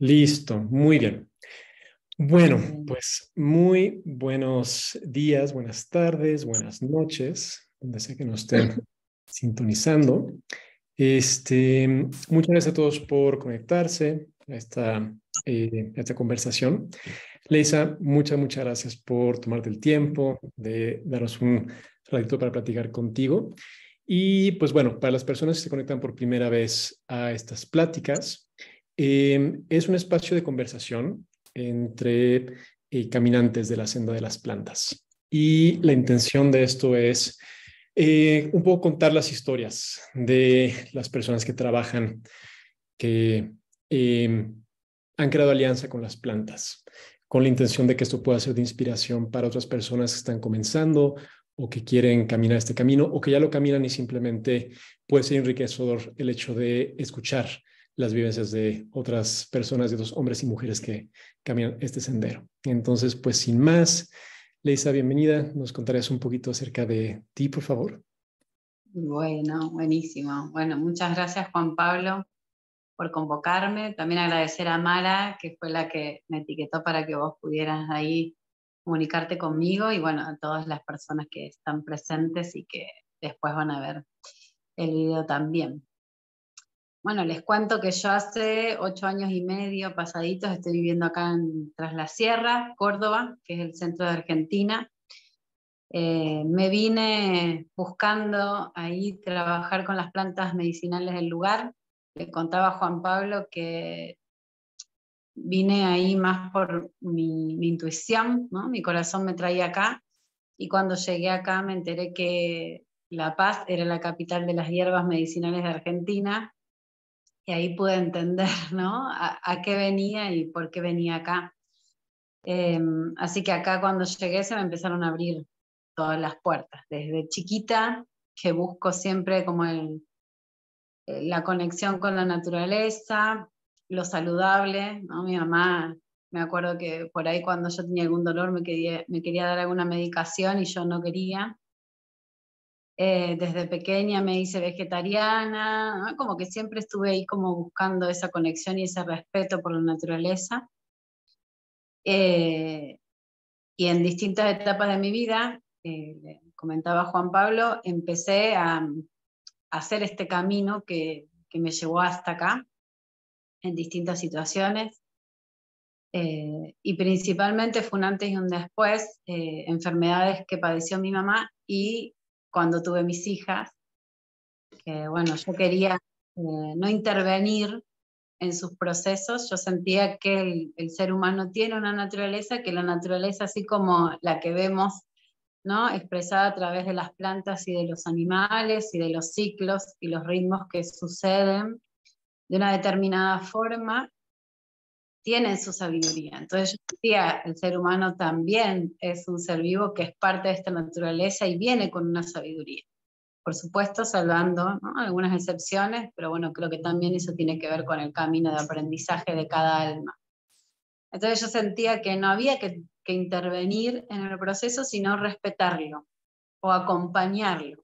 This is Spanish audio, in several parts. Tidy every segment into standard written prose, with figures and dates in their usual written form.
Listo, muy bien. Bueno, Bien. pues muy buenos días, buenas tardes, buenas noches, donde sea que nos estén sintonizando. Muchas gracias a todos por conectarse a esta conversación. Leisa, muchas gracias por tomarte el tiempo de darnos un ratito para platicar contigo. Y pues bueno, para las personas que se conectan por primera vez a estas pláticas, es un espacio de conversación entre caminantes de la senda de las plantas. Y la intención de esto es un poco contar las historias de las personas que trabajan, que han creado alianza con las plantas, con la intención de que esto pueda ser de inspiración para otras personas que están comenzando o que quieren caminar este camino o que ya lo caminan y simplemente puede ser enriquecedor el hecho de escuchar las vivencias de otras personas, de otros hombres y mujeres que caminan este sendero. Entonces, pues sin más, Leisa, bienvenida. ¿Nos contarías un poquito acerca de ti, por favor? Bueno, buenísimo. Bueno, muchas gracias Juan Pablo por convocarme. También agradecer a Mara, que fue la que me etiquetó para que vos pudieras ahí comunicarte conmigo y bueno, a todas las personas que están presentes y que después van a ver el video también. Bueno, les cuento que yo hace 8 años y medio pasaditos estoy viviendo acá en Tras la Sierra, Córdoba, que es el centro de Argentina. Me vine buscando ahí trabajar con las plantas medicinales del lugar. Le contaba a Juan Pablo que vine ahí más por mi intuición, ¿no? Mi corazón me traía acá y cuando llegué acá me enteré que La Paz era la capital de las hierbas medicinales de Argentina y ahí pude entender, ¿no? A qué venía y por qué venía acá. Así que acá cuando llegué se me empezaron a abrir todas las puertas. Desde chiquita, que busco siempre como la conexión con la naturaleza, lo saludable, ¿no? Mi mamá, me acuerdo que por ahí cuando yo tenía algún dolor me quería dar alguna medicación y yo no quería. Desde pequeña me hice vegetariana, ¿no? Como que siempre estuve ahí como buscando esa conexión y ese respeto por la naturaleza. Eh, Y en distintas etapas de mi vida, le comentaba Juan Pablo, empecé a hacer este camino que me llevó hasta acá, en distintas situaciones, y principalmente fue un antes y un después, enfermedades que padeció mi mamá y cuando tuve mis hijas, que bueno, yo quería no intervenir en sus procesos. Yo sentía que el ser humano tiene una naturaleza, que la naturaleza, así como la que vemos, ¿no? Expresada a través de las plantas y de los animales y de los ciclos y los ritmos que suceden de una determinada forma, tienen su sabiduría. Entonces yo decía, el ser humano también es un ser vivo que es parte de esta naturaleza y viene con una sabiduría. Por supuesto, salvando, ¿no? Algunas excepciones, pero bueno, creo que también eso tiene que ver con el camino de aprendizaje de cada alma. Entonces yo sentía que no había que intervenir en el proceso, sino respetarlo o acompañarlo.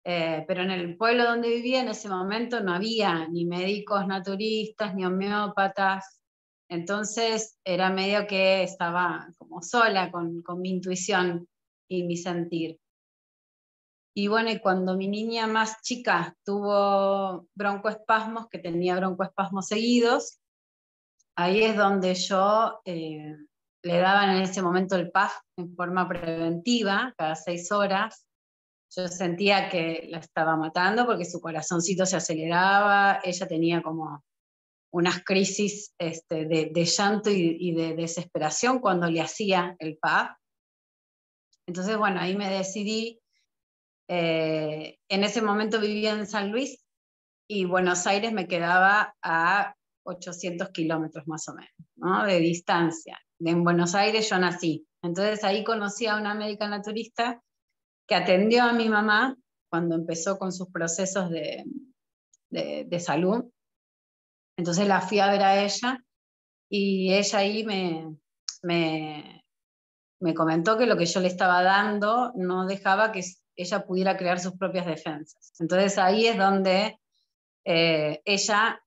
Pero en el pueblo donde vivía en ese momento no había ni médicos naturistas, ni homeópatas, entonces era medio que estaba como sola con mi intuición y mi sentir. Y bueno, y cuando mi niña más chica tuvo broncoespasmos, que tenía broncoespasmos seguidos, ahí es donde yo le daba en ese momento el PAF en forma preventiva, cada 6 horas. Yo sentía que la estaba matando porque su corazoncito se aceleraba, ella tenía como unas crisis de llanto y de desesperación cuando le hacía el PAP. Entonces, bueno, ahí me decidí. En ese momento vivía en San Luis y Buenos Aires me quedaba a 800 kilómetros más o menos, ¿no? De distancia. En Buenos Aires yo nací. Entonces ahí conocí a una médica naturista que atendió a mi mamá cuando empezó con sus procesos de salud. Entonces la fui a ver a ella y ella ahí me, me comentó que lo que yo le estaba dando no dejaba que ella pudiera crear sus propias defensas. Entonces ahí es donde ella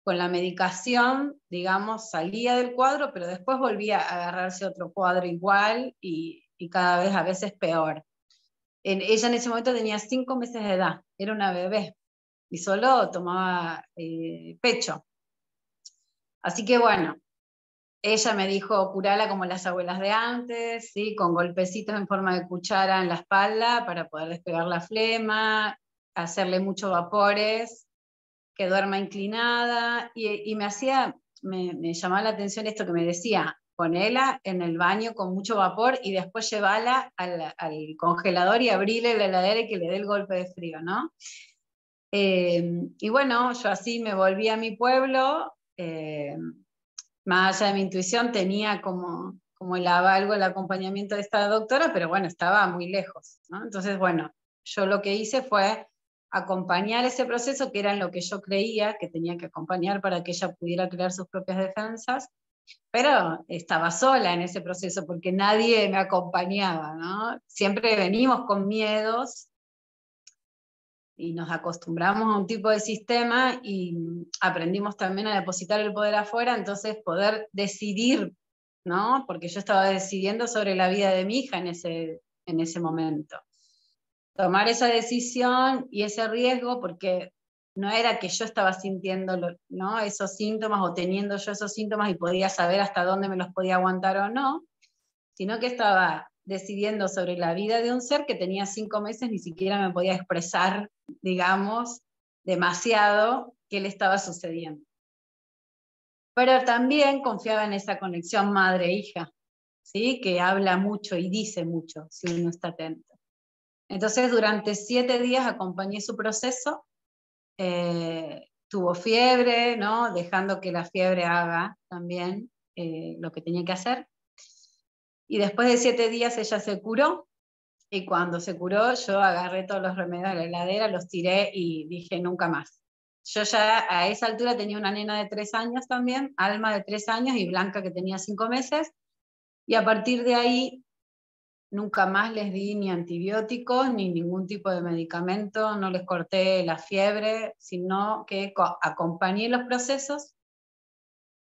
con la medicación, digamos, salía del cuadro, pero después volvía a agarrarse otro cuadro igual y cada vez a veces peor. Ella en ese momento tenía 5 meses de edad, era una bebé, y solo tomaba pecho. Así que bueno, ella me dijo, curala como las abuelas de antes, ¿sí? Con golpecitos en forma de cuchara en la espalda para poder despegar la flema, hacerle muchos vapores, que duerma inclinada, y me llamaba la atención esto que me decía, ponela en el baño con mucho vapor y después llevala al congelador y abrile la heladera y que le dé el golpe de frío, ¿no? Y bueno, yo así me volví a mi pueblo, más allá de mi intuición tenía como el aval, el acompañamiento de esta doctora, pero bueno, estaba muy lejos, ¿no? Entonces, bueno, yo lo que hice fue acompañar ese proceso, que era en lo que yo creía que tenía que acompañar para que ella pudiera crear sus propias defensas, pero estaba sola en ese proceso porque nadie me acompañaba, ¿no? Siempre venimos con miedos y nos acostumbramos a un tipo de sistema y aprendimos también a depositar el poder afuera, entonces poder decidir, ¿no? Porque yo estaba decidiendo sobre la vida de mi hija en ese momento. Tomar esa decisión y ese riesgo, porque no era que yo estaba sintiendo, ¿no?, esos síntomas o teniendo yo esos síntomas y podía saber hasta dónde me los podía aguantar o no, sino que estaba decidiendo sobre la vida de un ser que tenía 5 meses, ni siquiera me podía expresar, digamos, demasiado qué le estaba sucediendo. Pero también confiaba en esa conexión madre-hija, ¿sí?, que habla mucho y dice mucho si uno está atento. Entonces, durante 7 días acompañé su proceso, tuvo fiebre, ¿no?, dejando que la fiebre haga también lo que tenía que hacer. Y después de 7 días ella se curó, y cuando se curó yo agarré todos los remedios de la heladera, los tiré y dije nunca más. Yo ya a esa altura tenía una nena de 3 años también, Alma de 3 años y Blanca que tenía 5 meses, y a partir de ahí nunca más les di ni antibióticos ni ningún tipo de medicamento, no les corté la fiebre, sino que acompañé los procesos.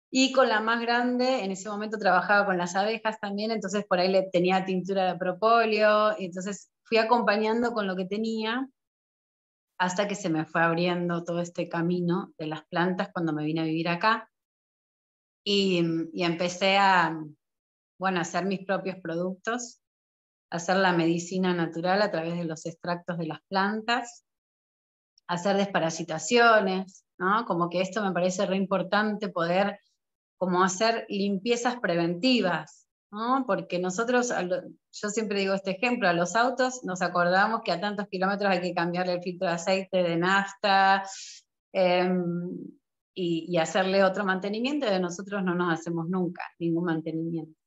Y con la más grande, en ese momento trabajaba con las abejas también, entonces por ahí le tenía tintura de propóleo, y entonces fui acompañando con lo que tenía, hasta que se me fue abriendo todo este camino de las plantas cuando me vine a vivir acá. Y empecé bueno, a hacer mis propios productos, a hacer la medicina natural a través de los extractos de las plantas, a hacer desparasitaciones, ¿no? Como que esto me parece re importante poder como hacer limpiezas preventivas, ¿no? Porque nosotros, yo siempre digo este ejemplo, a los autos nos acordamos que a tantos kilómetros hay que cambiarle el filtro de aceite, de nafta, y hacerle otro mantenimiento, y de nosotros no nos hacemos nunca ningún mantenimiento.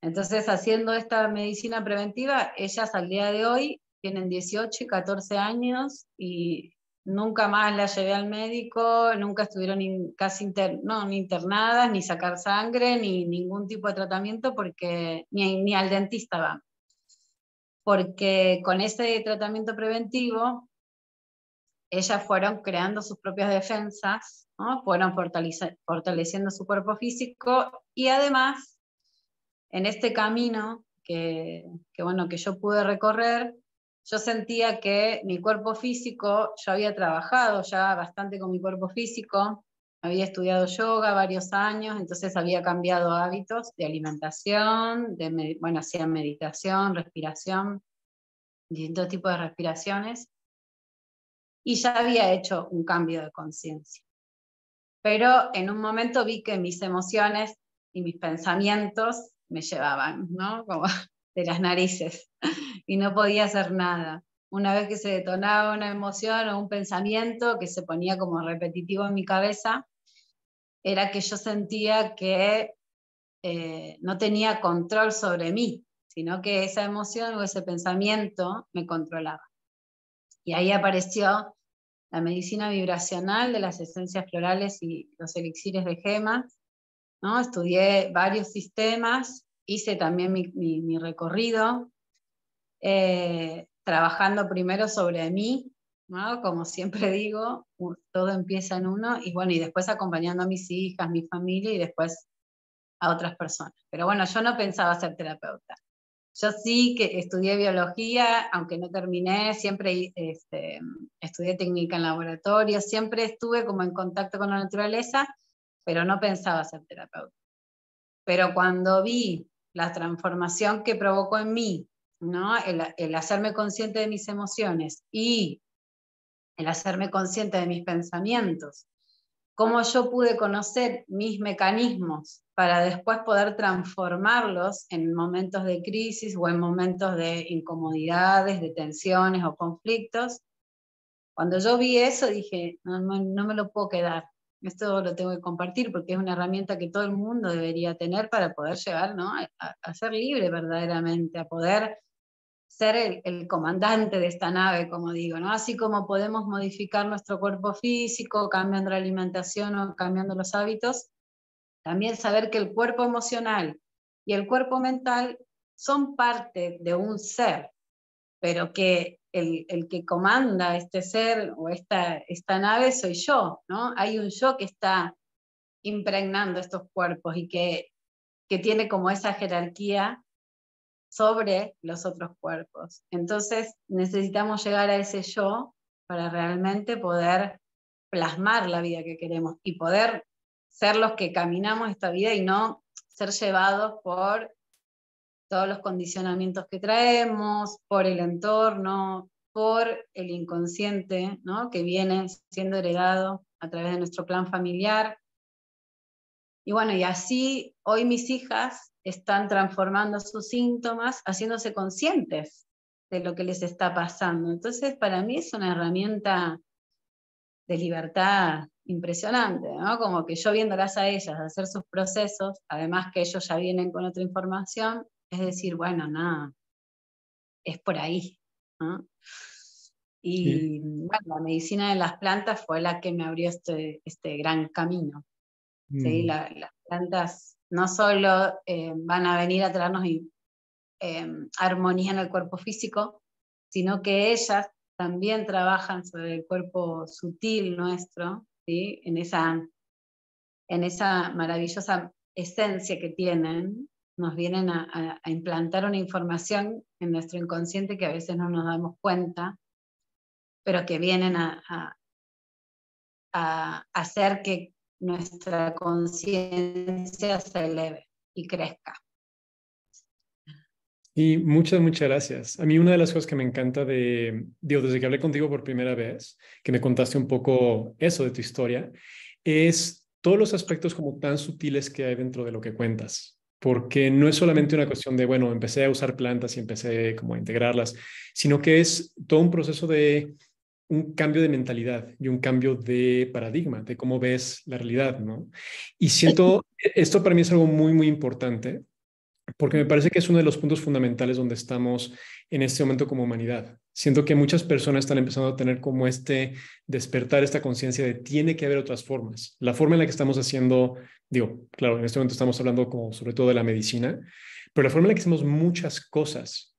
Entonces, haciendo esta medicina preventiva, ellas al día de hoy tienen 18 y 14 años y nunca más las llevé al médico, nunca estuvieron casi ni internadas, ni sacar sangre, ni ningún tipo de tratamiento, porque ni al dentista van. Porque con ese tratamiento preventivo, ellas fueron creando sus propias defensas, ¿no? Fueron fortaleciendo su cuerpo físico, y además, en este camino que yo pude recorrer, yo sentía que mi cuerpo físico, yo había trabajado ya bastante con mi cuerpo físico, había estudiado yoga varios años, entonces había cambiado hábitos de alimentación, hacía meditación, respiración, distintos tipos de respiraciones, y ya había hecho un cambio de conciencia. Pero en un momento vi que mis emociones y mis pensamientos me llevaban, ¿no?, como de las narices, y no podía hacer nada. Una vez que se detonaba una emoción o un pensamiento que se ponía como repetitivo en mi cabeza, era que yo sentía que no tenía control sobre mí, sino que esa emoción o ese pensamiento me controlaba. Y ahí apareció la medicina vibracional de las esencias florales y los elixires de gemas, ¿no? Estudié varios sistemas, hice también mi recorrido, trabajando primero sobre mí, ¿no? Como siempre digo, todo empieza en uno y bueno, y después acompañando a mis hijas, mi familia y después a otras personas. Pero bueno, yo no pensaba ser terapeuta. Yo sí que estudié biología, aunque no terminé, siempre estudié técnica en laboratorio, siempre estuve como en contacto con la naturaleza, pero no pensaba ser terapeuta. Pero cuando vi la transformación que provocó en mí, ¿no? El hacerme consciente de mis emociones y el hacerme consciente de mis pensamientos, cómo yo pude conocer mis mecanismos para después poder transformarlos en momentos de crisis o en momentos de incomodidades, de tensiones o conflictos. Cuando yo vi eso dije, no me lo puedo quedar, esto lo tengo que compartir porque es una herramienta que todo el mundo debería tener para poder llegar, ¿no? a ser libre verdaderamente, a poder ser el comandante de esta nave, como digo, ¿no? Así como podemos modificar nuestro cuerpo físico, cambiando la alimentación o cambiando los hábitos, también saber que el cuerpo emocional y el cuerpo mental son parte de un ser, pero que el que comanda este ser o esta nave soy yo, ¿no? Hay un yo que está impregnando estos cuerpos y que tiene como esa jerarquía sobre los otros cuerpos. Entonces necesitamos llegar a ese yo para realmente poder plasmar la vida que queremos y poder ser los que caminamos esta vida y no ser llevados por todos los condicionamientos que traemos, por el entorno, por el inconsciente, ¿no? Que viene siendo heredado a través de nuestro clan familiar. Y bueno, y así hoy mis hijas están transformando sus síntomas, haciéndose conscientes de lo que les está pasando. Entonces, para mí es una herramienta de libertad impresionante, ¿no? Como que yo viéndolas a ellas hacer sus procesos, además que ellos ya vienen con otra información, es decir, bueno, nada, es por ahí, ¿no? Sí. Y bueno, la medicina de las plantas fue la que me abrió este gran camino. ¿Sí? Mm. Las plantas no solo van a venir a traernos armonía en el cuerpo físico, sino que ellas también trabajan sobre el cuerpo sutil nuestro, ¿sí? En esa maravillosa esencia que tienen, nos vienen a implantar una información en nuestro inconsciente que a veces no nos damos cuenta, pero que vienen a hacer que nuestra conciencia se eleve y crezca. Y muchas gracias. A mí una de las cosas que me encanta digo, desde que hablé contigo por primera vez, que me contaste un poco eso de tu historia, es todos los aspectos como tan sutiles que hay dentro de lo que cuentas. Porque no es solamente una cuestión de, bueno, empecé a usar plantas y empecé como a integrarlas, sino que es todo un proceso de un cambio de mentalidad y un cambio de paradigma, de cómo ves la realidad, ¿no? Y siento, esto para mí es algo muy importante porque me parece que es uno de los puntos fundamentales donde estamos en este momento como humanidad. Siento que muchas personas están empezando a tener como este despertar, esta conciencia de tiene que haber otras formas. La forma en la que estamos haciendo, digo, claro, en este momento estamos hablando como sobre todo de la medicina, pero la forma en la que hacemos muchas cosas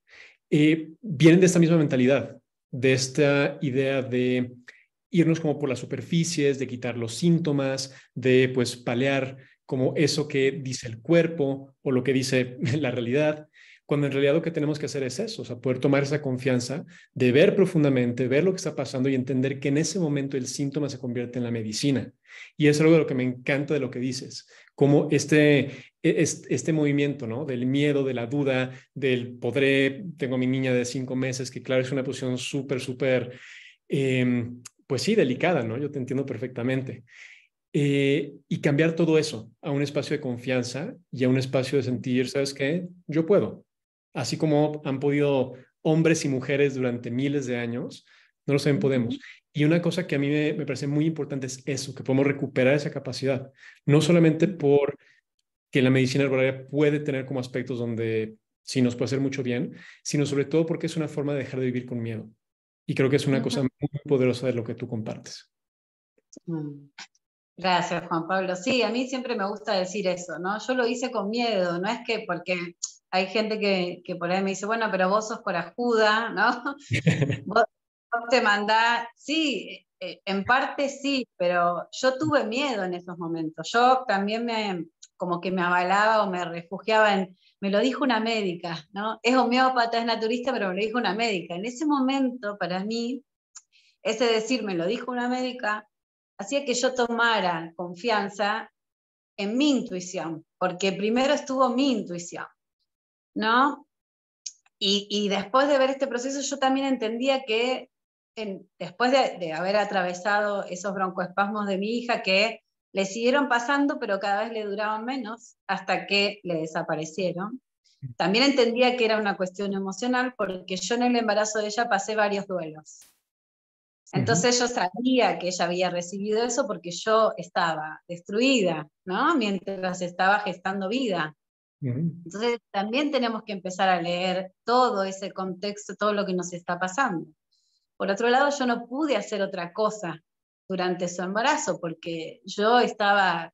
vienen de esta misma mentalidad, de esta idea de irnos como por las superficies, de quitar los síntomas, de pues paliar como eso que dice el cuerpo o lo que dice la realidad, cuando en realidad lo que tenemos que hacer es eso, o sea, poder tomar esa confianza de ver profundamente, ver lo que está pasando y entender que en ese momento el síntoma se convierte en la medicina. Y es algo de lo que me encanta de lo que dices, como este movimiento, ¿no? Del miedo, de la duda, del podré, tengo a mi niña de 5 meses, que claro, es una posición súper, pues sí, delicada, ¿no? Yo te entiendo perfectamente. Y cambiar todo eso a un espacio de confianza y a un espacio de sentir, ¿sabes qué? Yo puedo. Así como han podido hombres y mujeres durante miles de años, nosotros también podemos. Y una cosa que a mí me parece muy importante es eso, que podemos recuperar esa capacidad, no solamente por que la medicina herbolaria puede tener como aspectos donde sí nos puede hacer mucho bien, sino sobre todo porque es una forma de dejar de vivir con miedo. Y creo que es una cosa muy poderosa de lo que tú compartes. Gracias, Juan Pablo. Sí, a mí siempre me gusta decir eso, ¿no? Yo lo hice con miedo, no es que porque hay gente que por ahí me dice, bueno, pero vos sos corajuda, ¿no? Vos, te mandás, sí, en parte sí, pero yo tuve miedo en esos momentos. Yo también como que me avalaba o me refugiaba me lo dijo una médica, ¿no? Es homeópata, es naturista, pero me lo dijo una médica. En ese momento, para mí, ese decir, me lo dijo una médica, hacía que yo tomara confianza en mi intuición, porque primero estuvo mi intuición, ¿no? Y después de ver este proceso, yo también entendía que después de haber atravesado esos broncoespasmos de mi hija, que le siguieron pasando, pero cada vez le duraban menos, hasta que le desaparecieron. También entendía que era una cuestión emocional, porque yo en el embarazo de ella pasé varios duelos. Entonces yo sabía que ella había recibido eso porque yo estaba destruida, ¿no? Mientras estaba gestando vida. Entonces también tenemos que empezar a leer todo ese contexto, todo lo que nos está pasando. Por otro lado, yo no pude hacer otra cosa durante su embarazo porque yo estaba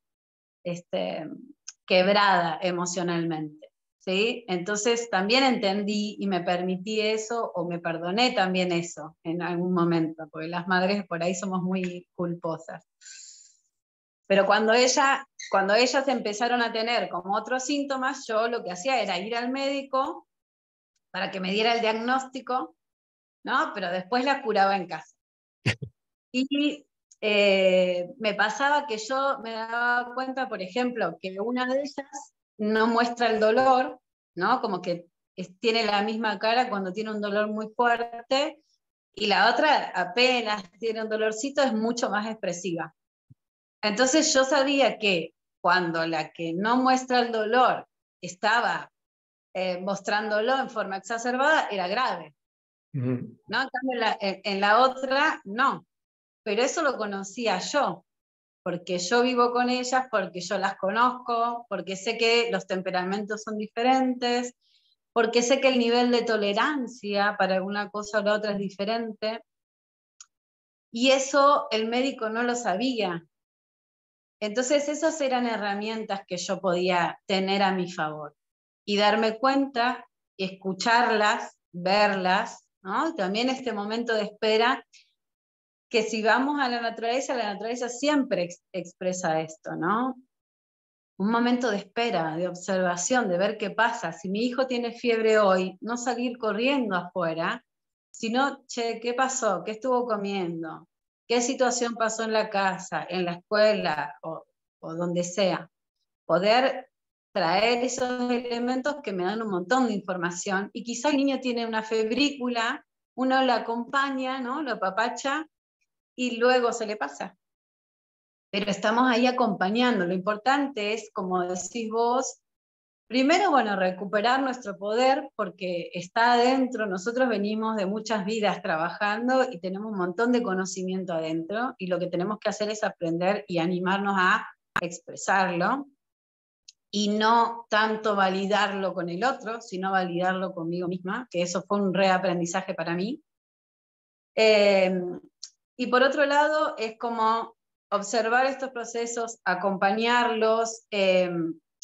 quebrada emocionalmente, ¿sí? Entonces también entendí y me permití eso, o me perdoné también eso en algún momento, porque las madres por ahí somos muy culposas. Pero cuando ellas empezaron a tener como otros síntomas, yo lo que hacía era ir al médico para que me diera el diagnóstico, ¿no? Pero después la curaba en casa. Y me pasaba que yo me daba cuenta, por ejemplo, que una de ellas no muestra el dolor, ¿no? Como que tiene la misma cara cuando tiene un dolor muy fuerte, y la otra apenas tiene un dolorcito, es mucho más expresiva. Entonces yo sabía que cuando la que no muestra el dolor estaba mostrándolo en forma exacerbada, era grave, ¿no? En cambio, en la otra, no. Pero eso lo conocía yo, porque yo vivo con ellas, porque yo las conozco, porque sé que los temperamentos son diferentes, porque sé que el nivel de tolerancia para alguna cosa o la otra es diferente. Y eso el médico no lo sabía. Entonces esas eran herramientas que yo podía tener a mi favor. Y darme cuenta, escucharlas, verlas, ¿no? También este momento de espera, que si vamos a la naturaleza siempre expresa esto, ¿no? Un momento de espera, de observación, de ver qué pasa. Si mi hijo tiene fiebre hoy, no salir corriendo afuera, sino, che, ¿qué pasó? ¿Qué estuvo comiendo? ¿Qué situación pasó en la casa, en la escuela o donde sea? Poder traer esos elementos que me dan un montón de información, y quizá el niño tiene una febrícula, uno lo acompaña, ¿no? Lo apapacha, y luego se le pasa. Pero estamos ahí acompañando. Lo importante es, como decís vos, primero, bueno, recuperar nuestro poder, porque está adentro. Nosotros venimos de muchas vidas trabajando y tenemos un montón de conocimiento adentro, y lo que tenemos que hacer es aprender y animarnos a expresarlo, y no tanto validarlo con el otro, sino validarlo conmigo misma, que eso fue un reaprendizaje para mí. Y por otro lado, es como observar estos procesos, acompañarlos,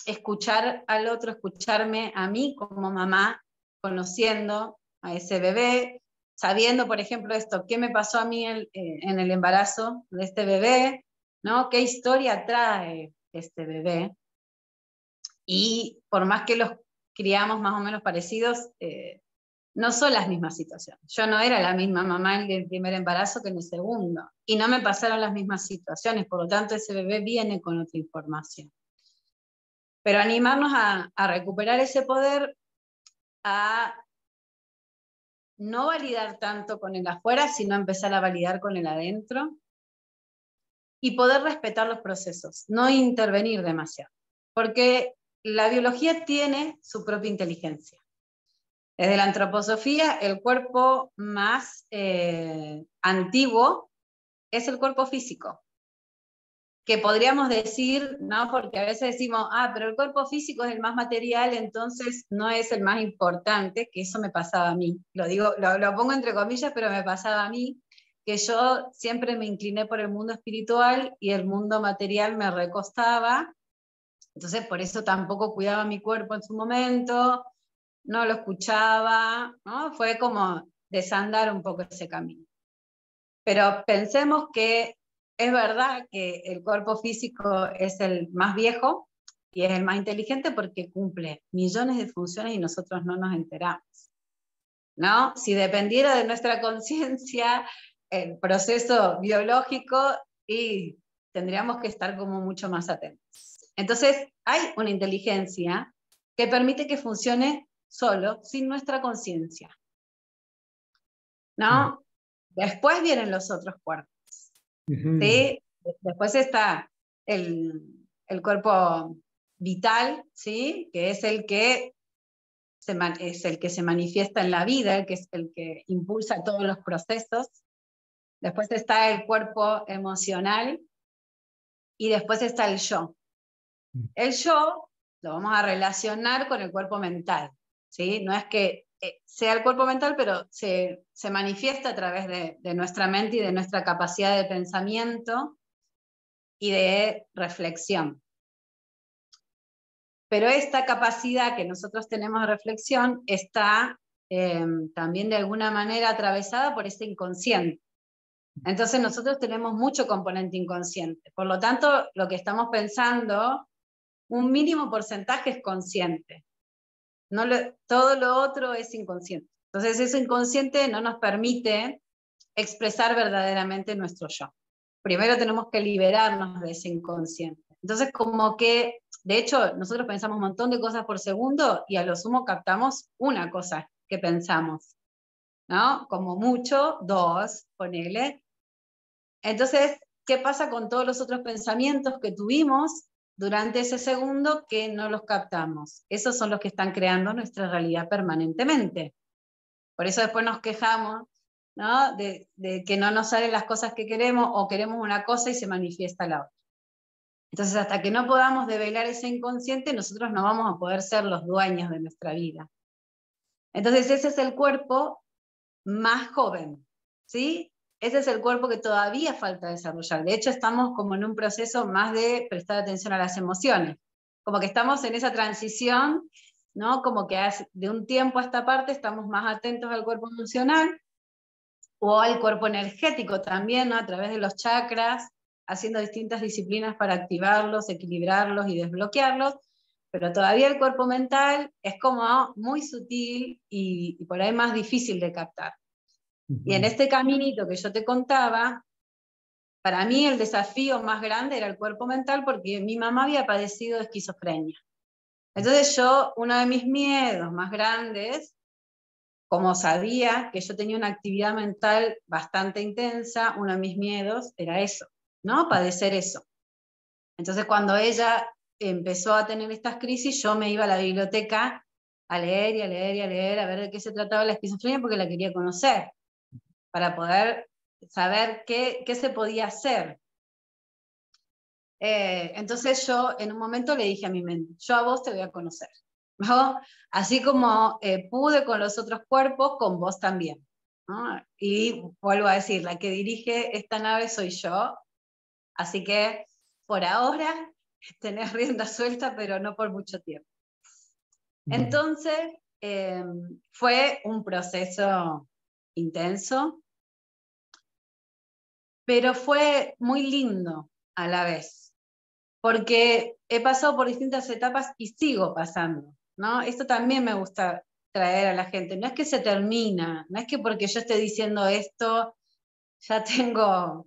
escuchar al otro, escucharme a mí como mamá, conociendo a ese bebé, sabiendo, por ejemplo, esto, qué me pasó a mí en el embarazo de este bebé, ¿no? ¿Qué historia trae este bebé? Y por más que los criamos más o menos parecidos, no son las mismas situaciones. Yo no era la misma mamá en el primer embarazo que en el segundo, y no me pasaron las mismas situaciones, por lo tanto ese bebé viene con otra información. Pero animarnos a recuperar ese poder, a no validar tanto con el afuera, sino empezar a validar con el adentro, y poder respetar los procesos, no intervenir demasiado, porque la biología tiene su propia inteligencia. Desde la antroposofía, el cuerpo más antiguo es el cuerpo físico, que podríamos decir, ¿no? Porque a veces decimos, pero el cuerpo físico es el más material, entonces no es el más importante, que eso me pasaba a mí. Lo digo, lo pongo entre comillas, pero me pasaba a mí, que yo siempre me incliné por el mundo espiritual y el mundo material me recostaba. Entonces por eso tampoco cuidaba mi cuerpo en su momento, no lo escuchaba, ¿no? Fue como desandar un poco ese camino. Pero pensemos que es verdad que el cuerpo físico es el más viejo y es el más inteligente porque cumple millones de funciones y nosotros no nos enteramos, ¿no? Si dependiera de nuestra conciencia, el proceso biológico, y tendríamos que estar como mucho más atentos. Entonces, hay una inteligencia que permite que funcione solo, sin nuestra conciencia, ¿no? Después vienen los otros cuerpos, ¿sí? Después está el cuerpo vital, ¿sí? Que es el que se manifiesta en la vida, el que es el que impulsa todos los procesos. Después está el cuerpo emocional y después está el yo. El yo lo vamos a relacionar con el cuerpo mental, ¿sí? No es que sea el cuerpo mental, pero se manifiesta a través de nuestra mente y de nuestra capacidad de pensamiento y de reflexión. Pero esta capacidad que nosotros tenemos de reflexión está también de alguna manera atravesada por ese inconsciente. Entonces nosotros tenemos mucho componente inconsciente. Por lo tanto, lo que estamos pensando, un mínimo porcentaje es consciente. Todo lo otro es inconsciente. Entonces ese inconsciente no nos permite expresar verdaderamente nuestro yo. Primero tenemos que liberarnos de ese inconsciente. Entonces como que, de hecho, nosotros pensamos un montón de cosas por segundo y a lo sumo captamos una cosa que pensamos, ¿no? Como mucho, dos, ponele. Entonces, ¿qué pasa con todos los otros pensamientos que tuvimos durante ese segundo que no los captamos? Esos son los que están creando nuestra realidad permanentemente. Por eso después nos quejamos, ¿no? de que no nos salen las cosas que queremos, o queremos una cosa y se manifiesta la otra. Entonces, hasta que no podamos develar ese inconsciente, nosotros no vamos a poder ser los dueños de nuestra vida. Entonces, ese es el cuerpo más joven, ¿sí? Ese es el cuerpo que todavía falta desarrollar. De hecho, estamos como en un proceso más de prestar atención a las emociones. Como que estamos en esa transición, ¿no? Como que de un tiempo a esta parte estamos más atentos al cuerpo emocional o al cuerpo energético también, ¿no? A través de los chakras, haciendo distintas disciplinas para activarlos, equilibrarlos y desbloquearlos, pero todavía el cuerpo mental es como muy sutil y por ahí más difícil de captar. Y en este caminito que yo te contaba, para mí el desafío más grande era el cuerpo mental porque mi mamá había padecido de esquizofrenia. Entonces uno de mis miedos más grandes, como sabía que yo tenía una actividad mental bastante intensa, uno de mis miedos era eso, ¿no? Padecer eso. Entonces cuando ella empezó a tener estas crisis, yo me iba a la biblioteca a leer y a leer y a leer, a ver de qué se trataba la esquizofrenia porque la quería conocer, para poder saber qué se podía hacer. Entonces yo en un momento le dije a mi mente, yo a vos te voy a conocer, ¿no? Así como pude con los otros cuerpos, con vos también, ¿no? Y vuelvo a decir, la que dirige esta nave soy yo, así que por ahora tenés rienda suelta, pero no por mucho tiempo. Entonces fue un proceso intenso, pero fue muy lindo a la vez, porque he pasado por distintas etapas y sigo pasando, ¿no? Esto también me gusta traer a la gente. No es que se termina, no es que porque yo esté diciendo esto ya tengo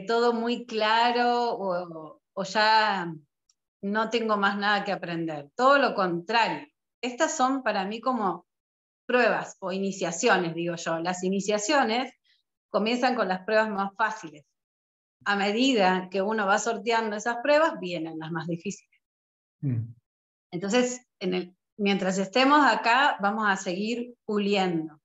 todo muy claro o ya no tengo más nada que aprender. Todo lo contrario. Estas son para mí como pruebas o iniciaciones, digo yo. Las iniciaciones comienzan con las pruebas más fáciles. A medida que uno va sorteando esas pruebas, vienen las más difíciles. Entonces, mientras estemos acá, vamos a seguir puliendo.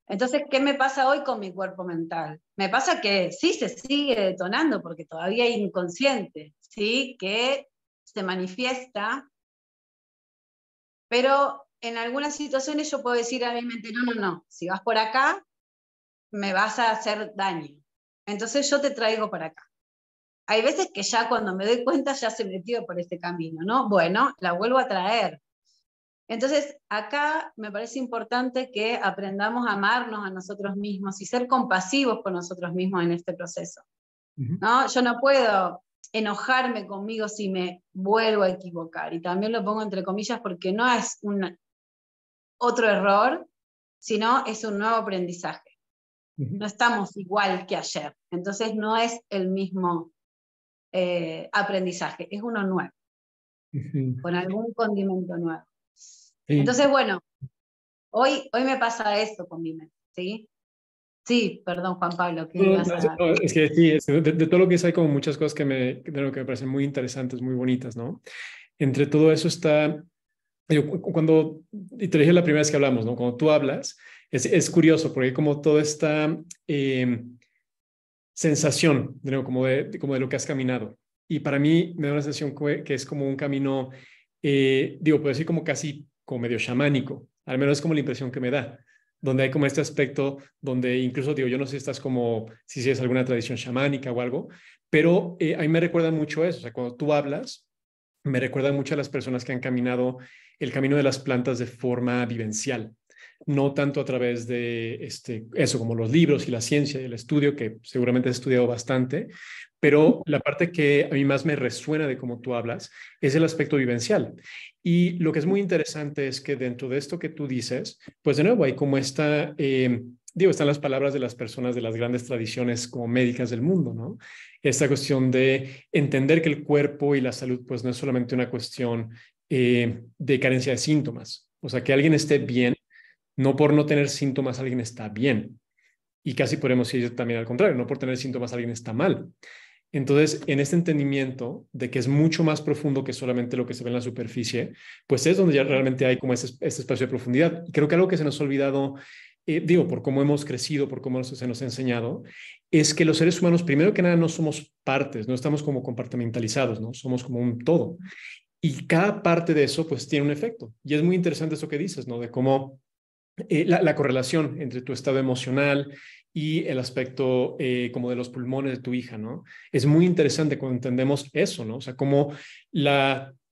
Entonces, ¿qué me pasa hoy con mi cuerpo mental? Me pasa que sí se sigue detonando, porque todavía hay inconsciente, ¿sí? Que se manifiesta, pero en algunas situaciones yo puedo decir a mi mente, no, si vas por acá, me vas a hacer daño. Entonces yo te traigo para acá. Hay veces que ya cuando me doy cuenta ya se metió por este camino, ¿no? Bueno, la vuelvo a traer. Entonces, acá me parece importante que aprendamos a amarnos a nosotros mismos y ser compasivos con nosotros mismos en este proceso, ¿no? Yo no puedo enojarme conmigo si me vuelvo a equivocar, y también lo pongo entre comillas porque no es otro error, sino es un nuevo aprendizaje. No estamos igual que ayer, entonces no es el mismo aprendizaje, es uno nuevo, con algún condimento nuevo. Sí. Entonces, bueno, hoy me pasa eso con mi mente, ¿sí? Sí, perdón, Juan Pablo, ¿qué ibas a...? No, es que sí, de todo lo que es hay como muchas cosas de lo que me parecen muy interesantes, muy bonitas, ¿no? Entre todo eso está, cuando, y te dije la primera vez que hablamos, ¿no? Cuando tú hablas, es curioso porque hay como toda esta sensación, de nuevo, como de lo que has caminado. Y para mí me da una sensación que es como un camino, puedo decir como casi como medio chamánico, al menos es como la impresión que me da, donde hay como este aspecto donde incluso, yo no sé si estás como, si es alguna tradición chamánica o algo, pero a mí me recuerda mucho eso, o sea, cuando tú hablas, me recuerda mucho a las personas que han caminado el camino de las plantas de forma vivencial, no tanto a través de eso, como los libros y la ciencia y el estudio, que seguramente has estudiado bastante, pero la parte que a mí más me resuena de cómo tú hablas es el aspecto vivencial. Y lo que es muy interesante es que dentro de esto que tú dices, pues de nuevo hay como están las palabras de las personas de las grandes tradiciones como médicas del mundo, ¿no? Esta cuestión de entender que el cuerpo y la salud, pues no es solamente una cuestión de carencia de síntomas. O sea, que alguien esté bien, no por no tener síntomas alguien está bien. Y casi podemos decir también al contrario, no por tener síntomas alguien está mal. Entonces, en este entendimiento de que es mucho más profundo que solamente lo que se ve en la superficie, pues es donde ya realmente hay como ese espacio de profundidad. Y creo que algo que se nos ha olvidado, por cómo hemos crecido, por cómo se nos ha enseñado, es que los seres humanos, primero que nada, no somos partes, no estamos como compartimentalizados, ¿no? Somos como un todo. Y cada parte de eso, pues, tiene un efecto. Y es muy interesante eso que dices, ¿no? De cómo la correlación entre tu estado emocional y el aspecto como de los pulmones de tu hija, ¿no? Es muy interesante cuando entendemos eso, ¿no? O sea, cómo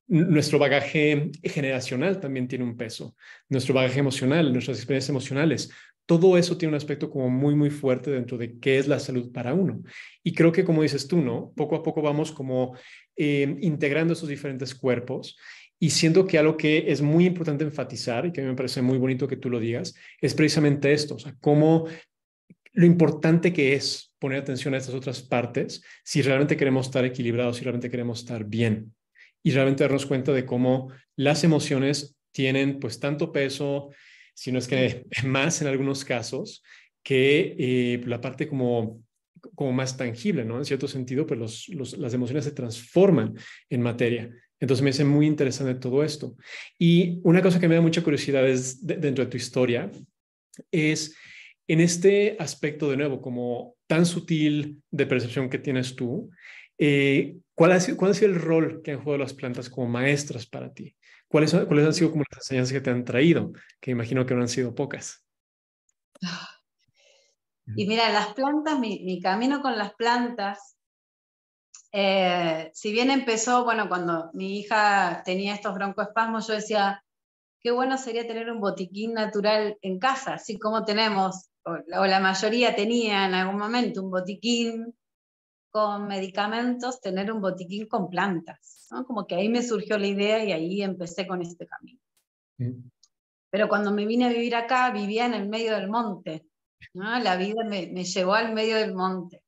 nuestro bagaje generacional también tiene un peso, nuestro bagaje emocional, nuestras experiencias emocionales, todo eso tiene un aspecto como muy, muy fuerte dentro de qué es la salud para uno. Y creo que como dices tú, ¿no? Poco a poco vamos como integrando esos diferentes cuerpos y siento que algo que es muy importante enfatizar y que a mí me parece muy bonito que tú lo digas, es precisamente esto, o sea, cómo lo importante que es poner atención a estas otras partes si realmente queremos estar equilibrados, si realmente queremos estar bien y realmente darnos cuenta de cómo las emociones tienen pues tanto peso, si no es que más en algunos casos, que la parte como más tangible, ¿no? En cierto sentido, pues las emociones se transforman en materia. Entonces me hace muy interesante todo esto. Y una cosa que me da mucha curiosidad es dentro de tu historia, es en este aspecto de nuevo, como tan sutil de percepción que tienes tú, cuál ha sido el rol que han jugado las plantas como maestras para ti? ¿Cuáles han sido como las enseñanzas que te han traído? Que imagino que no han sido pocas. Y mira, las plantas, mi camino con las plantas, si bien empezó, bueno, cuando mi hija tenía estos broncoespasmos, yo decía, qué bueno sería tener un botiquín natural en casa, así como tenemos, o la mayoría tenía en algún momento un botiquín con medicamentos, tener un botiquín con plantas, ¿no? Como que ahí me surgió la idea y ahí empecé con este camino. Pero cuando me vine a vivir acá, vivía en el medio del monte, ¿no? La vida me llevó al medio del monte.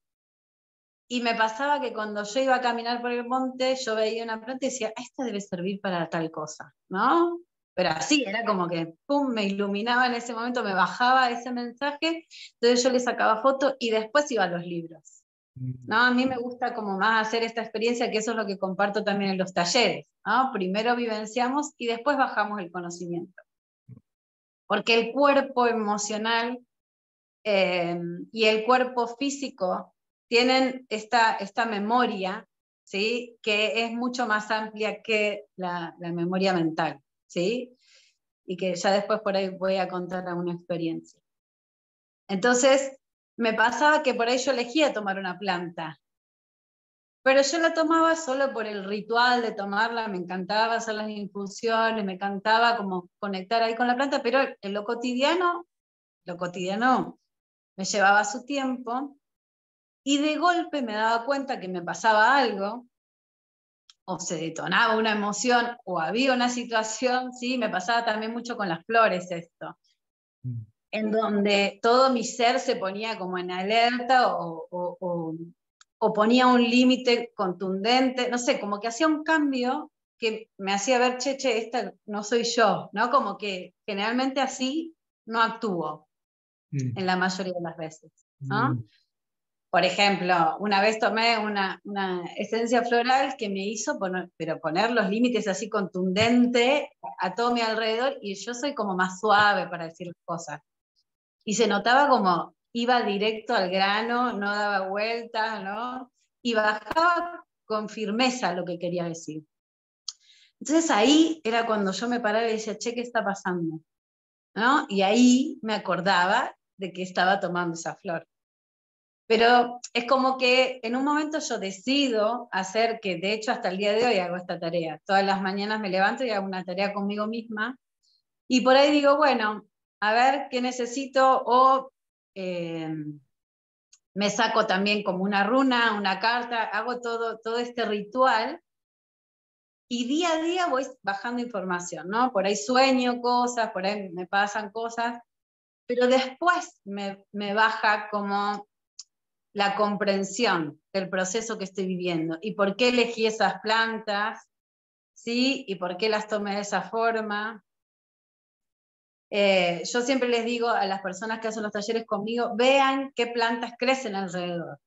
Y me pasaba que cuando yo iba a caminar por el monte, yo veía una planta y decía, esta debe servir para tal cosa, ¿no? Pero así, era como que, pum, me iluminaba en ese momento, me bajaba ese mensaje, entonces yo le sacaba foto y después iba a los libros. ¿No? A mí me gusta como más hacer esta experiencia, que eso es lo que comparto también en los talleres, ¿no? Primero vivenciamos y después bajamos el conocimiento. Porque el cuerpo emocional y el cuerpo físico tienen esta memoria, ¿sí? Que es mucho más amplia que la memoria mental, ¿sí? Y que ya después por ahí voy a contar alguna experiencia. Entonces, me pasaba que por ahí yo elegía tomar una planta, Pero yo la tomaba solo por el ritual de tomarla, me encantaba hacer las infusiones, me encantaba como conectar ahí con la planta, pero en lo cotidiano me llevaba su tiempo, y de golpe me daba cuenta que me pasaba algo, o se detonaba una emoción, o había una situación, ¿sí? Me pasaba también mucho con las flores esto, en donde todo mi ser se ponía como en alerta o ponía un límite contundente, no sé, como que hacía un cambio que me hacía ver, che, esta no soy yo, ¿no? Como que generalmente así no actúo en la mayoría de las veces, ¿no? Por ejemplo, una vez tomé una esencia floral que me hizo poner los límites así contundente a todo mi alrededor, y yo soy como más suave para decir las cosas. Y se notaba como iba directo al grano, no daba vueltas, ¿no? Y bajaba con firmeza lo que quería decir. Entonces ahí era cuando yo me paraba y decía, che, ¿qué está pasando? ¿No? Y ahí me acordaba de que estaba tomando esa flor. Pero es como que en un momento yo decido hacer, que de hecho hasta el día de hoy hago esta tarea. Todas las mañanas me levanto y hago una tarea conmigo misma. Y por ahí digo, bueno, a ver qué necesito, o me saco también como una runa, una carta, hago todo este ritual, y día a día voy bajando información, ¿no? Por ahí sueño cosas, por ahí me pasan cosas, pero después me baja como la comprensión del proceso que estoy viviendo y por qué elegí esas plantas, ¿sí? Y por qué las tomé de esa forma. Yo siempre les digo a las personas que hacen los talleres conmigo, vean qué plantas crecen alrededor,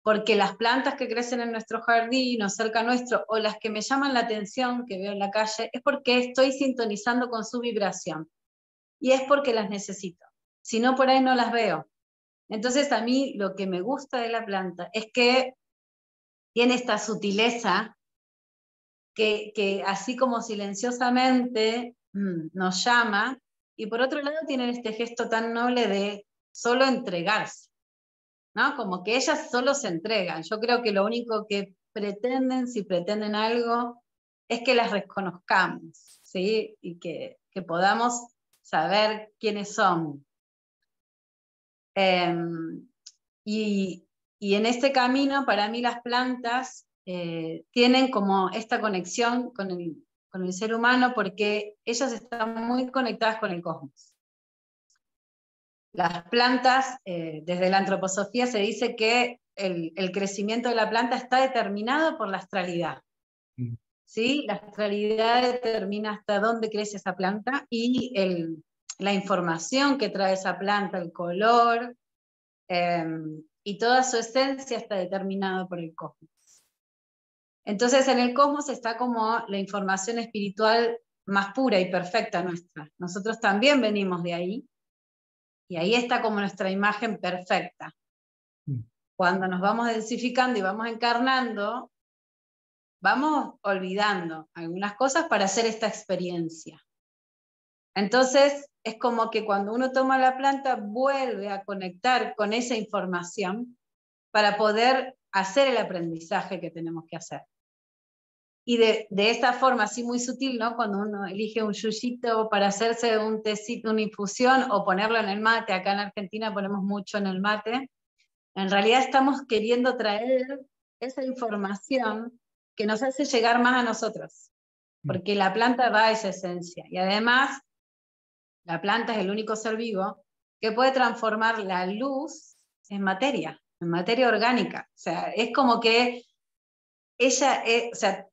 porque las plantas que crecen en nuestro jardín o cerca nuestro, o las que me llaman la atención, que veo en la calle, es porque estoy sintonizando con su vibración, y es porque las necesito, si no por ahí no las veo. Entonces a mí lo que me gusta de la planta es que tiene esta sutileza que así como silenciosamente nos llama, y por otro lado tienen este gesto tan noble de solo entregarse, ¿no? Como que ellas solo se entregan. Yo creo que lo único que pretenden, si pretenden algo, es que las reconozcamos, ¿sí? Y que podamos saber quiénes son. Y, y en este camino, para mí las plantas tienen como esta conexión con el ser humano, porque ellas están muy conectadas con el cosmos. Las plantas, desde la antroposofía se dice que el crecimiento de la planta está determinado por la astralidad. ¿Sí? La astralidad determina hasta dónde crece esa planta, y la información que trae esa planta, el color, y toda su esencia está determinada por el cosmos. Entonces en el cosmos está como la información espiritual más pura y perfecta nuestra. Nosotros también venimos de ahí, y ahí está como nuestra imagen perfecta. Cuando nos vamos densificando y vamos encarnando, vamos olvidando algunas cosas para hacer esta experiencia. Entonces es como que cuando uno toma la planta vuelve a conectar con esa información para poder hacer el aprendizaje que tenemos que hacer. Y de esta forma así muy sutil, ¿no? Cuando uno elige un yuyito para hacerse un tecito, una infusión, o ponerlo en el mate, acá en Argentina ponemos mucho en el mate, en realidad estamos queriendo traer esa información que nos hace llegar más a nosotros, porque la planta da esa esencia, y además la planta es el único ser vivo que puede transformar la luz en materia orgánica. O sea, es como que ella, o sea,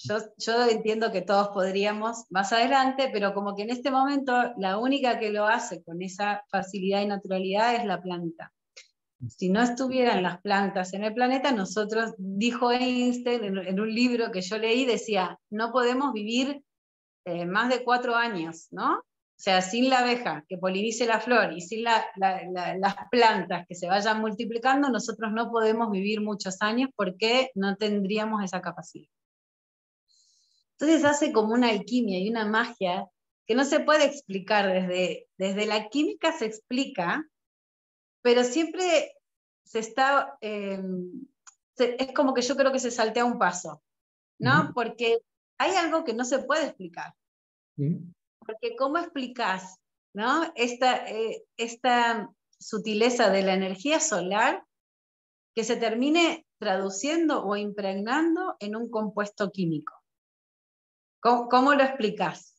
yo entiendo que todos podríamos más adelante, pero como que en este momento la única que lo hace con esa facilidad y naturalidad es la planta. Si no estuvieran las plantas en el planeta, nosotros, dijo Einstein en un libro que yo leí, decía, no podemos vivir más de 4 años, ¿no? O sea, sin la abeja que polinice la flor y sin las plantas que se vayan multiplicando, nosotros no podemos vivir muchos años porque no tendríamos esa capacidad. Entonces hace como una alquimia y una magia que no se puede explicar desde la química, se explica, pero siempre se es como que yo creo que se saltea un paso, ¿no? Porque hay algo que no se puede explicar. Porque ¿cómo explicás, ¿no? Esta sutileza de la energía solar que se termine traduciendo o impregnando en un compuesto químico? ¿Cómo lo explicás?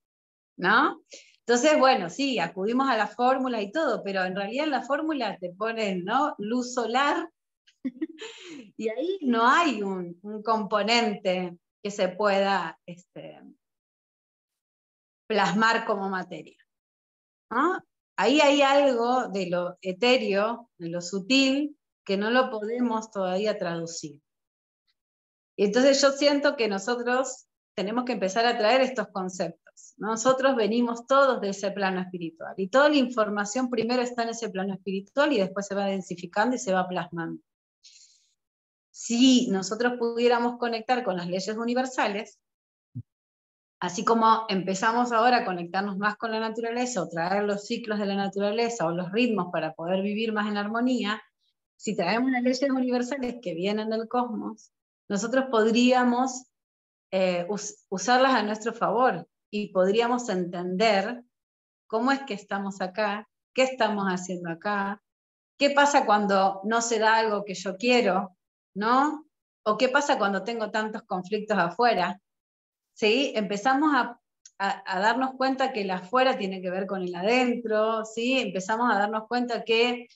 ¿No? Entonces, bueno, sí, acudimos a la fórmula y todo, pero en realidad en la fórmula te ponen, ¿no?, luz solar, y ahí no hay un componente que se pueda plasmar como materia, ¿no? Ahí hay algo de lo etéreo, de lo sutil, que no lo podemos todavía traducir. Y entonces yo siento que nosotros tenemos que empezar a traer estos conceptos. Nosotros venimos todos de ese plano espiritual, y toda la información primero está en ese plano espiritual y después se va densificando y se va plasmando. Si nosotros pudiéramos conectar con las leyes universales, así como empezamos ahora a conectarnos más con la naturaleza, o traer los ciclos de la naturaleza, o los ritmos para poder vivir más en armonía, si traemos las leyes universales que vienen del cosmos, nosotros podríamos usarlas a nuestro favor, y podríamos entender cómo es que estamos acá, qué estamos haciendo acá, qué pasa cuando no se da algo que yo quiero, ¿no? O qué pasa cuando tengo tantos conflictos afuera. ¿Sí? Empezamos a darnos cuenta que el afuera tiene que ver con el adentro, ¿sí? Empezamos a darnos cuenta que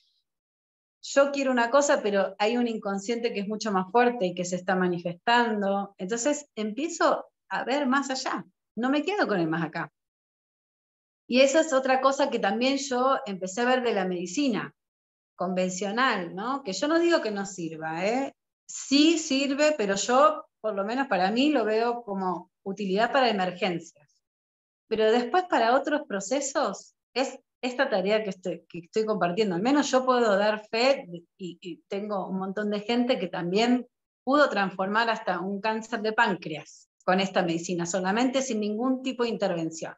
yo quiero una cosa, pero hay un inconsciente que es mucho más fuerte y que se está manifestando. Entonces empiezo a ver más allá, no me quedo con el más acá. Y esa es otra cosa que también yo empecé a ver de la medicina convencional, ¿no? Que yo no digo que no sirva, ¿eh? Sí sirve, pero yo, por lo menos para mí, lo veo como utilidad para emergencias. Pero después para otros procesos es esta tarea que estoy compartiendo. Al menos yo puedo dar fe, y tengo un montón de gente que también pudo transformar hasta un cáncer de páncreas con esta medicina, solamente sin ningún tipo de intervención.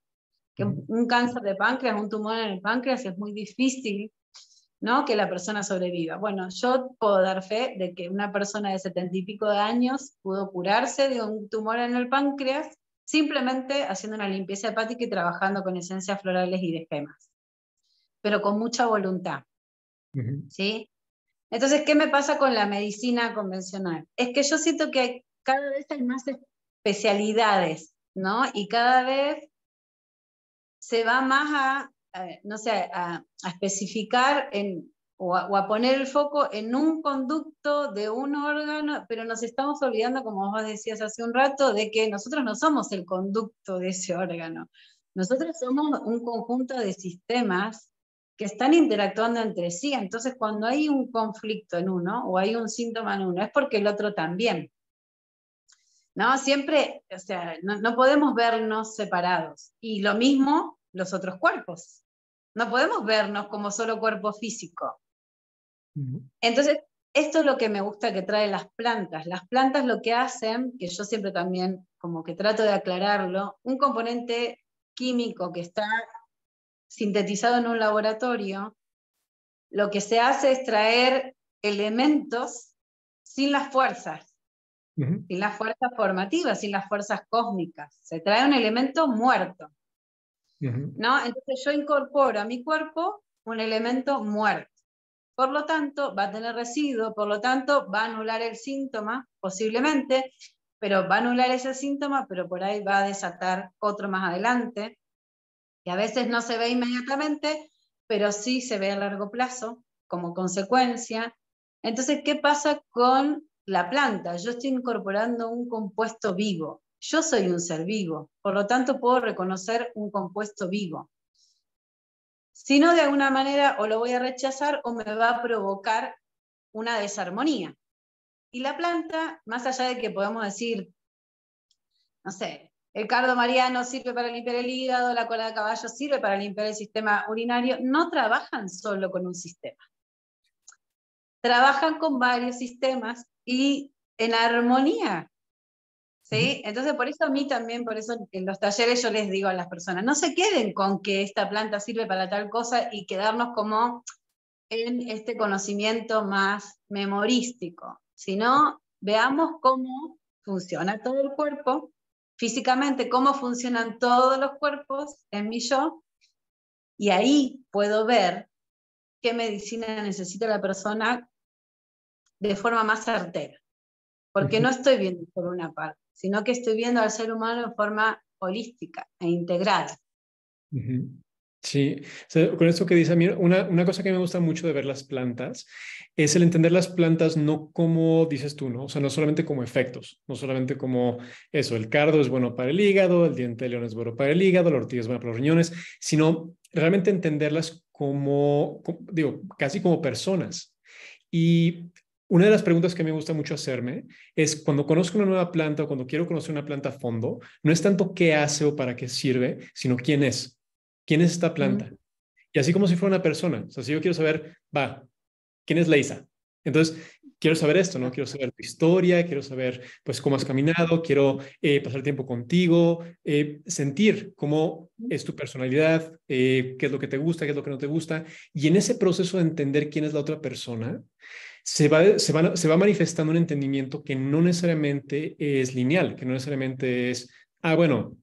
Que un cáncer de páncreas, un tumor en el páncreas, es muy difícil, ¿no?, que la persona sobreviva. Bueno, yo puedo dar fe de que una persona de 70 y pico de años pudo curarse de un tumor en el páncreas simplemente haciendo una limpieza hepática y trabajando con esencias florales y de gemas, pero con mucha voluntad. ¿Sí? Entonces, ¿qué me pasa con la medicina convencional? Es que yo siento que cada vez hay más especialidades, ¿no? Y cada vez se va más no sé, a especificar o a poner el foco en un conducto de un órgano, pero nos estamos olvidando, como vos decías hace un rato, de que nosotros no somos el conducto de ese órgano. Nosotros somos un conjunto de sistemas que están interactuando entre sí. Entonces, cuando hay un conflicto en uno, o hay un síntoma en uno, es porque el otro también. ¿No? Siempre, o sea, no podemos vernos separados. Y lo mismo los otros cuerpos. No podemos vernos como solo cuerpo físico. Entonces, esto es lo que me gusta que trae las plantas. Las plantas lo que hacen, que yo siempre también como que trato de aclararlo, un componente químico que está sintetizado en un laboratorio, lo que se hace es traer elementos sin las fuerzas. Sin las fuerzas formativas, sin las fuerzas cósmicas. Se trae un elemento muerto. ¿No? Entonces yo incorporo a mi cuerpo un elemento muerto. Por lo tanto, va a tener residuo, por lo tanto, va a anular el síntoma, posiblemente, pero va a anular ese síntoma, pero por ahí va a desatar otro más adelante, que a veces no se ve inmediatamente, pero sí se ve a largo plazo, como consecuencia. Entonces, ¿qué pasa con la planta? Yo estoy incorporando un compuesto vivo. Yo soy un ser vivo, por lo tanto puedo reconocer un compuesto vivo. Si no, de alguna manera o lo voy a rechazar o me va a provocar una desarmonía. Y la planta, más allá de que podemos decir, no sé, el cardo mariano sirve para limpiar el hígado, la cola de caballo sirve para limpiar el sistema urinario, no trabajan solo con un sistema. Trabajan con varios sistemas y en armonía. ¿Sí? Entonces, por eso a mí también, por eso en los talleres yo les digo a las personas, no se queden con que esta planta sirve para tal cosa y quedarnos como en este conocimiento más memorístico, sino veamos cómo funciona todo el cuerpo, físicamente cómo funcionan todos los cuerpos en mi yo, y ahí puedo ver qué medicina necesita la persona de forma más certera. Porque no estoy viendo por una parte, sino que estoy viendo al ser humano de forma holística e integrada. Sí, o sea, con esto que dice a mí, una cosa que me gusta mucho de ver las plantas es el entender las plantas no como dices tú, ¿no? O sea, no solamente como efectos, no solamente como eso, el cardo es bueno para el hígado, el diente de león es bueno para el hígado, la ortiga es buena para los riñones, sino realmente entenderlas digo, casi como personas. Y una de las preguntas que me gusta mucho hacerme es cuando conozco una nueva planta o cuando quiero conocer una planta a fondo, no es tanto qué hace o para qué sirve, sino quién es. ¿Quién es esta planta? Y así como si fuera una persona. O sea, si yo quiero saber, ¿quién es Leisa? Entonces, quiero saber esto, ¿no? Quiero saber tu historia, quiero saber, pues, cómo has caminado, quiero pasar tiempo contigo, sentir cómo es tu personalidad, qué es lo que te gusta, qué es lo que no te gusta. Y en ese proceso de entender quién es la otra persona, se va manifestando un entendimiento que no necesariamente es lineal, que no necesariamente es, bueno,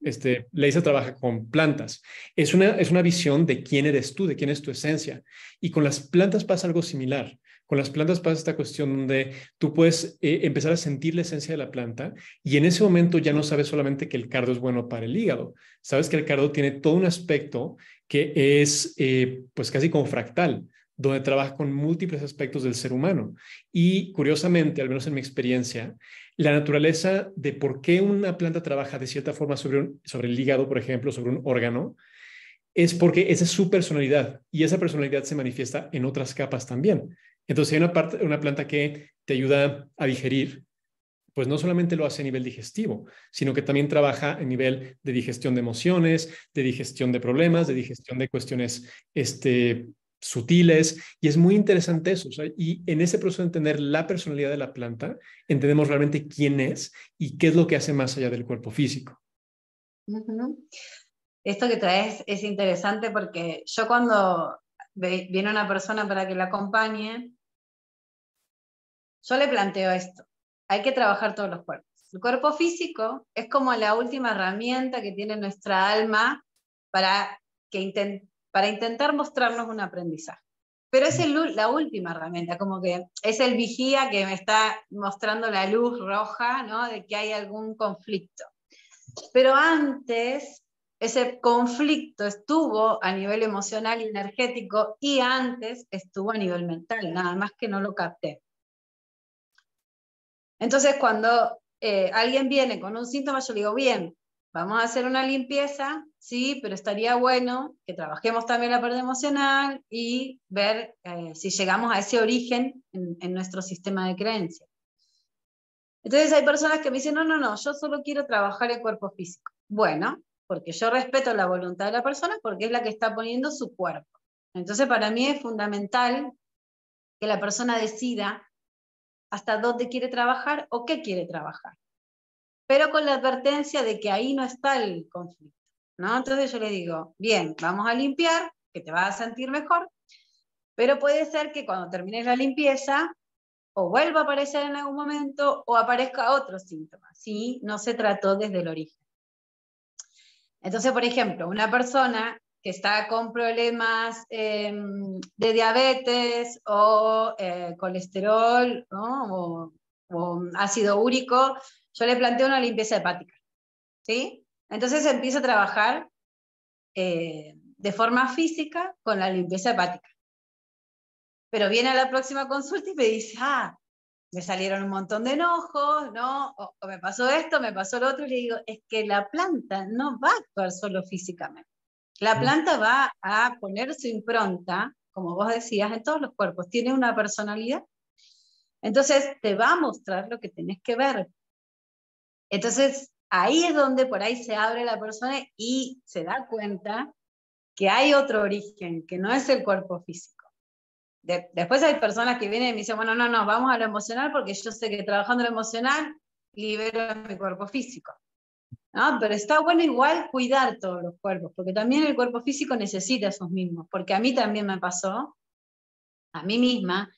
Leisa trabaja con plantas. Es una visión de quién eres tú, de quién es tu esencia. Y con las plantas pasa algo similar. Con las plantas pasa esta cuestión donde tú puedes empezar a sentir la esencia de la planta y en ese momento ya no sabes solamente que el cardo es bueno para el hígado, sabes que el cardo tiene todo un aspecto que es pues casi como fractal, donde trabaja con múltiples aspectos del ser humano. Y curiosamente, al menos en mi experiencia, la naturaleza de por qué una planta trabaja de cierta forma sobre el hígado, por ejemplo, sobre un órgano, es porque esa es su personalidad y esa personalidad se manifiesta en otras capas también. Entonces, hay una planta que te ayuda a digerir, pues no solamente lo hace a nivel digestivo, sino que también trabaja a nivel de digestión de emociones, de digestión de problemas, de digestión de cuestiones sutiles, y es muy interesante eso. O sea, y en ese proceso de entender la personalidad de la planta, entendemos realmente quién es y qué es lo que hace más allá del cuerpo físico. Esto que traes es interesante porque yo cuando viene una persona para que la acompañe, yo le planteo esto: hay que trabajar todos los cuerpos. El cuerpo físico es como la última herramienta que tiene nuestra alma para intentar mostrarnos un aprendizaje. Pero es la última herramienta, como que es el vigía que me está mostrando la luz roja, ¿no? De que hay algún conflicto. Pero antes, ese conflicto estuvo a nivel emocional y energético, y antes estuvo a nivel mental, nada más que no lo capté. Entonces, cuando alguien viene con un síntoma, yo le digo, bien, vamos a hacer una limpieza, sí, pero estaría bueno que trabajemos también la parte emocional y ver si llegamos a ese origen en nuestro sistema de creencias. Entonces hay personas que me dicen, no, yo solo quiero trabajar el cuerpo físico. Bueno, porque yo respeto la voluntad de la persona porque es la que está poniendo su cuerpo. Entonces para mí es fundamental que la persona decida hasta dónde quiere trabajar o qué quiere trabajar, pero con la advertencia de que ahí no está el conflicto, ¿no? Entonces yo le digo, bien, vamos a limpiar, que te vas a sentir mejor, pero puede ser que cuando termines la limpieza o vuelva a aparecer en algún momento o aparezca otro síntoma, ¿sí? No se trató desde el origen. Entonces, por ejemplo, una persona que está con problemas de diabetes o colesterol, ¿no? o ácido úrico, yo le planteo una limpieza hepática, ¿sí? Entonces empiezo a trabajar de forma física con la limpieza hepática. Pero viene a la próxima consulta y me dice, me salieron un montón de enojos, ¿no? O me pasó esto, me pasó lo otro, y le digo, es que la planta no va a actuar solo físicamente. La planta va a poner su impronta, como vos decías, en todos los cuerpos, tiene una personalidad. Entonces te va a mostrar lo que tenés que ver. Entonces ahí es donde por ahí se abre la persona y se da cuenta que hay otro origen, que no es el cuerpo físico. Después hay personas que vienen y me dicen, bueno, no, vamos a lo emocional porque yo sé que trabajando lo emocional libero mi cuerpo físico. ¿No? Pero está bueno igual cuidar todos los cuerpos, porque también el cuerpo físico necesita esos mismos, porque a mí también me pasó, a mí misma,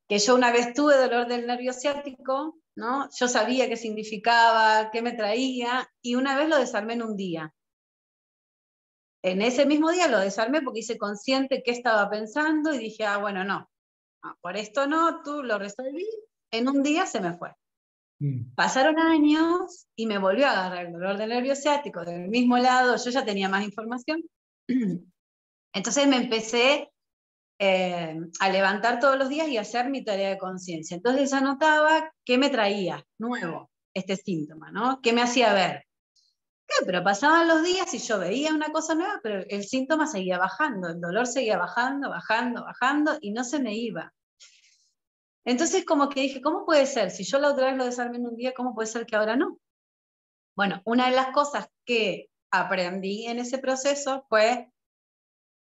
que yo una vez tuve dolor del nervio ciático, ¿no? Yo sabía qué significaba, qué me traía, y una vez lo desarmé en un día. En ese mismo día lo desarmé porque hice consciente qué estaba pensando y dije, bueno, no, por esto no, tú lo resolví, en un día se me fue. Pasaron años y me volvió a agarrar el dolor del nervio ciático del mismo lado, yo ya tenía más información. Entonces me empecé a levantar todos los días y hacer mi tarea de conciencia. Entonces anotaba qué me traía nuevo este síntoma, ¿no? ¿Qué me hacía ver? Pero pasaban los días y yo veía una cosa nueva, pero el síntoma seguía bajando, el dolor seguía bajando, bajando, bajando y no se me iba. Entonces como que dije, ¿cómo puede ser? Si yo la otra vez lo desarmé en un día, ¿cómo puede ser que ahora no? Bueno, una de las cosas que aprendí en ese proceso fue,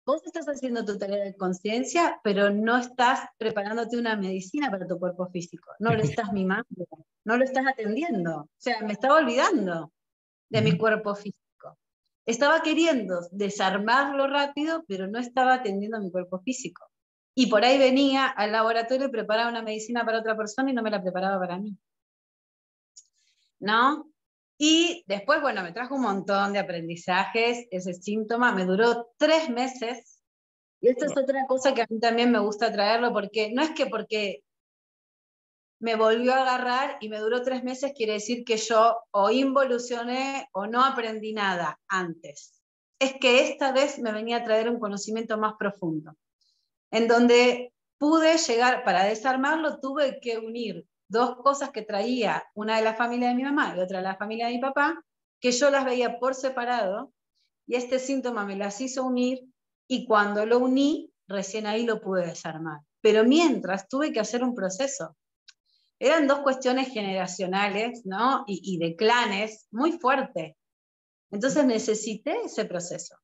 vos estás haciendo tu tarea de conciencia, pero no estás preparándote una medicina para tu cuerpo físico, no lo estás mimando, no lo estás atendiendo, o sea, me estaba olvidando de mi cuerpo físico. Estaba queriendo desarmarlo rápido, pero no estaba atendiendo a mi cuerpo físico. Y por ahí venía al laboratorio y preparaba una medicina para otra persona y no me la preparaba para mí. ¿No? Y después, bueno, me trajo un montón de aprendizajes, ese síntoma me duró 3 meses, y esto es otra cosa que a mí también me gusta traerlo, porque no es que porque me volvió a agarrar y me duró 3 meses, quiere decir que yo o involucioné o no aprendí nada antes. Es que esta vez me venía a traer un conocimiento más profundo, en donde pude llegar, para desarmarlo, tuve que unir 2 cosas que traía, una de la familia de mi mamá y otra de la familia de mi papá, que yo las veía por separado, y este síntoma me las hizo unir, y cuando lo uní, recién ahí lo pude desarmar. Pero mientras tuve que hacer un proceso. Eran 2 cuestiones generacionales, ¿no? Y de clanes muy fuertes. Entonces necesité ese proceso.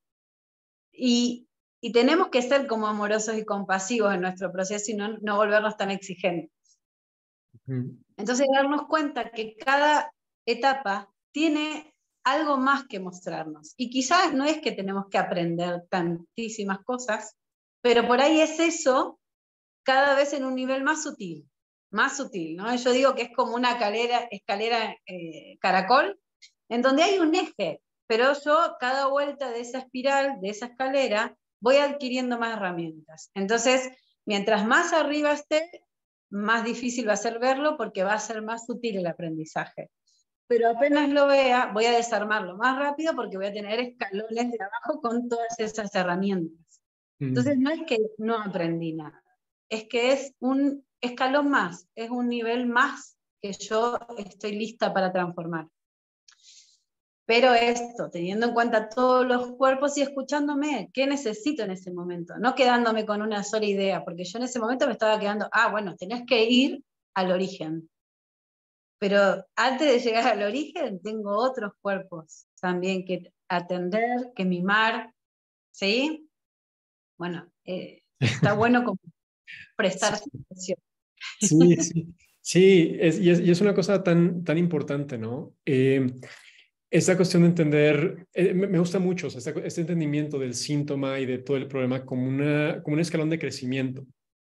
Y tenemos que ser como amorosos y compasivos en nuestro proceso y no volvernos tan exigentes. Entonces darnos cuenta que cada etapa tiene algo más que mostrarnos. Y quizás no es que tenemos que aprender tantísimas cosas, pero por ahí es eso cada vez en un nivel más sutil, ¿no? Yo digo que es como una escalera caracol, en donde hay un eje, pero yo cada vuelta de esa espiral, de esa escalera, voy adquiriendo más herramientas. Entonces, mientras más arriba esté, más difícil va a ser verlo porque va a ser más sutil el aprendizaje. Pero apenas lo vea, voy a desarmarlo más rápido porque voy a tener escalones de abajo con todas esas herramientas. Entonces, no es que no aprendí nada, es que es un escalón más, es un nivel más que yo estoy lista para transformar. Pero esto, teniendo en cuenta todos los cuerpos y escuchándome, ¿qué necesito en ese momento? No quedándome con una sola idea, porque yo en ese momento me estaba quedando, bueno, tenés que ir al origen. Pero antes de llegar al origen, tengo otros cuerpos también que atender, que mimar, ¿sí? Bueno, está bueno como prestar atención. Sí, sí, sí, y es una cosa tan importante, ¿no? Esta cuestión de entender, me gusta mucho, o sea, este entendimiento del síntoma y de todo el problema como un escalón de crecimiento,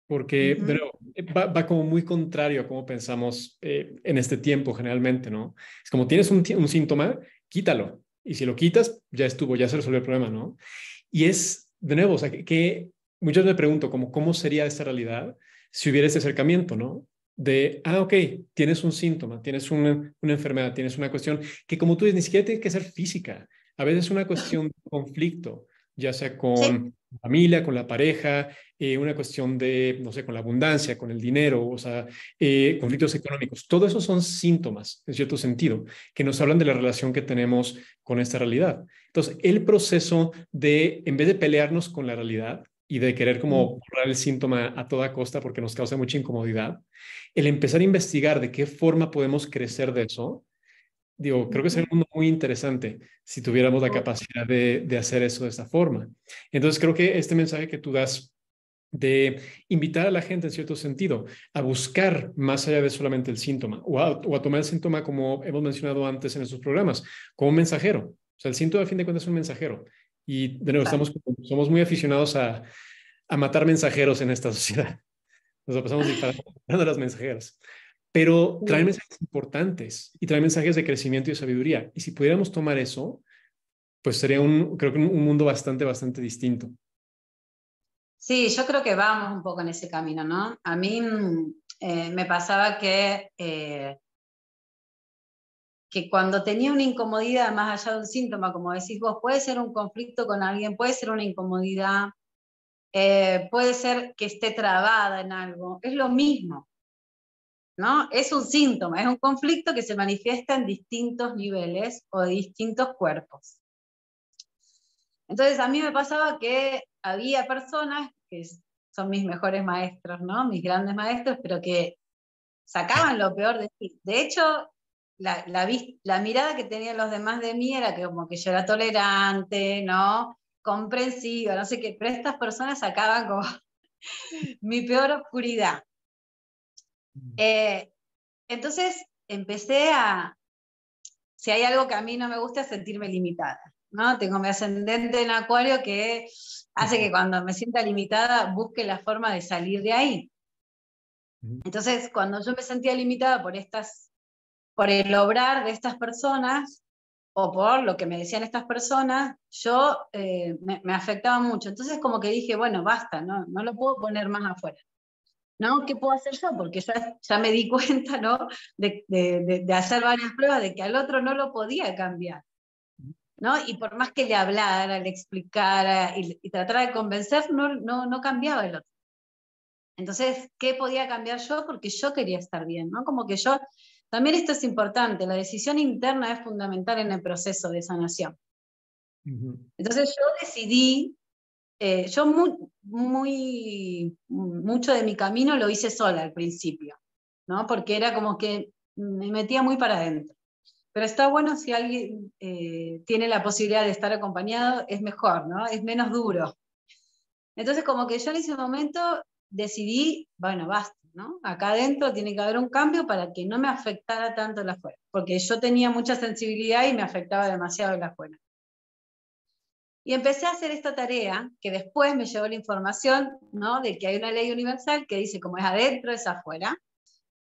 porque de nuevo, va como muy contrario a cómo pensamos en este tiempo generalmente, ¿no? Es como tienes un síntoma, quítalo, y si lo quitas, ya estuvo, ya se resolvió el problema, ¿no? Y es, de nuevo, o sea, que muchas veces me pregunto, como, ¿cómo sería esta realidad si hubiera este acercamiento, ¿no? De, ok, tienes un síntoma, tienes una enfermedad, tienes una cuestión que como tú dices, ni siquiera tiene que ser física. A veces es una cuestión de conflicto, ya sea Sí. con la familia, con la pareja, una cuestión de, no sé, con la abundancia, con el dinero, o sea, conflictos económicos. Todo eso son síntomas, en cierto sentido, que nos hablan de la relación que tenemos con esta realidad. Entonces, el proceso de, en vez de pelearnos con la realidad y de querer como borrar el síntoma a toda costa porque nos causa mucha incomodidad, el empezar a investigar de qué forma podemos crecer de eso, digo, creo que sería un mundo muy interesante si tuviéramos la capacidad de hacer eso de esa forma. Entonces, creo que este mensaje que tú das de invitar a la gente en cierto sentido a buscar más allá de solamente el síntoma o a tomar el síntoma como hemos mencionado antes en estos programas, como un mensajero. O sea, el síntoma a fin de cuentas es un mensajero. Y de nuevo, somos muy aficionados a matar mensajeros en esta sociedad. Nos la pasamos disparando a las mensajeras. pero trae Sí. mensajes importantes y trae mensajes de crecimiento y sabiduría. Y si pudiéramos tomar eso, pues sería creo que un mundo bastante, bastante distinto. Sí, yo creo que vamos un poco en ese camino, ¿no? A mí me pasaba que cuando tenía una incomodidad más allá de un síntoma, como decís vos, puede ser un conflicto con alguien, puede ser una incomodidad, puede ser que esté trabada en algo, es lo mismo, ¿no? Es un síntoma, es un conflicto que se manifiesta en distintos niveles o de distintos cuerpos. Entonces a mí me pasaba que había personas que son mis mejores maestros, ¿no? Mis grandes maestros, pero que sacaban lo peor de mí. De hecho, la mirada que tenían los demás de mí era que como que yo era tolerante, ¿no? Comprensiva, no sé qué, pero estas personas sacaban como mi peor oscuridad. Eh, entonces empecé si hay algo que a mí no me gusta es sentirme limitada, ¿no? Tengo mi ascendente en Acuario que hace que cuando me sienta limitada busque la forma de salir de ahí. Entonces, cuando yo me sentía limitada por el obrar de estas personas, o por lo que me decían estas personas, yo me afectaba mucho. Entonces como que dije, bueno, basta, no lo puedo poner más afuera. ¿No? ¿Qué puedo hacer yo? Porque ya me di cuenta, ¿no? De hacer varias pruebas de que al otro no lo podía cambiar, ¿no? Y por más que le hablara, le explicara y tratara de convencer, no cambiaba el otro. Entonces, ¿qué podía cambiar yo? Porque yo quería estar bien, ¿no? Como que también esto es importante, la decisión interna es fundamental en el proceso de sanación. Entonces yo decidí, yo mucho de mi camino lo hice sola al principio, ¿no? Porque era como que me metía muy para adentro. Pero está bueno si alguien tiene la posibilidad de estar acompañado, es mejor, ¿no? Es menos duro. Entonces como que yo en ese momento decidí, bueno, basta, ¿no? Acá adentro tiene que haber un cambio para que no me afectara tanto el afuera, porque yo tenía mucha sensibilidad y me afectaba demasiado el afuera. Y empecé a hacer esta tarea, que después me llevó la información, ¿no? De que hay una ley universal que dice como es adentro, es afuera.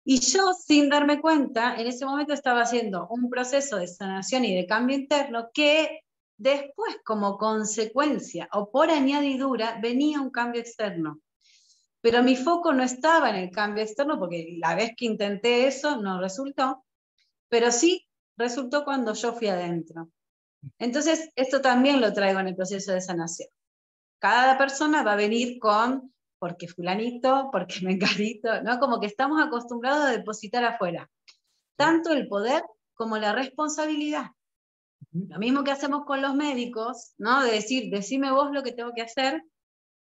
Y yo, sin darme cuenta, en ese momento estaba haciendo un proceso de sanación y de cambio interno que después, como consecuencia o por añadidura, venía un cambio externo. Pero mi foco no estaba en el cambio externo, porque la vez que intenté eso no resultó, pero sí resultó cuando yo fui adentro. Entonces, esto también lo traigo en el proceso de sanación. Cada persona va a venir porque fulanito, porque menganito, ¿no? Como que estamos acostumbrados a depositar afuera, tanto el poder como la responsabilidad. Lo mismo que hacemos con los médicos, ¿no? De decir, decime vos lo que tengo que hacer,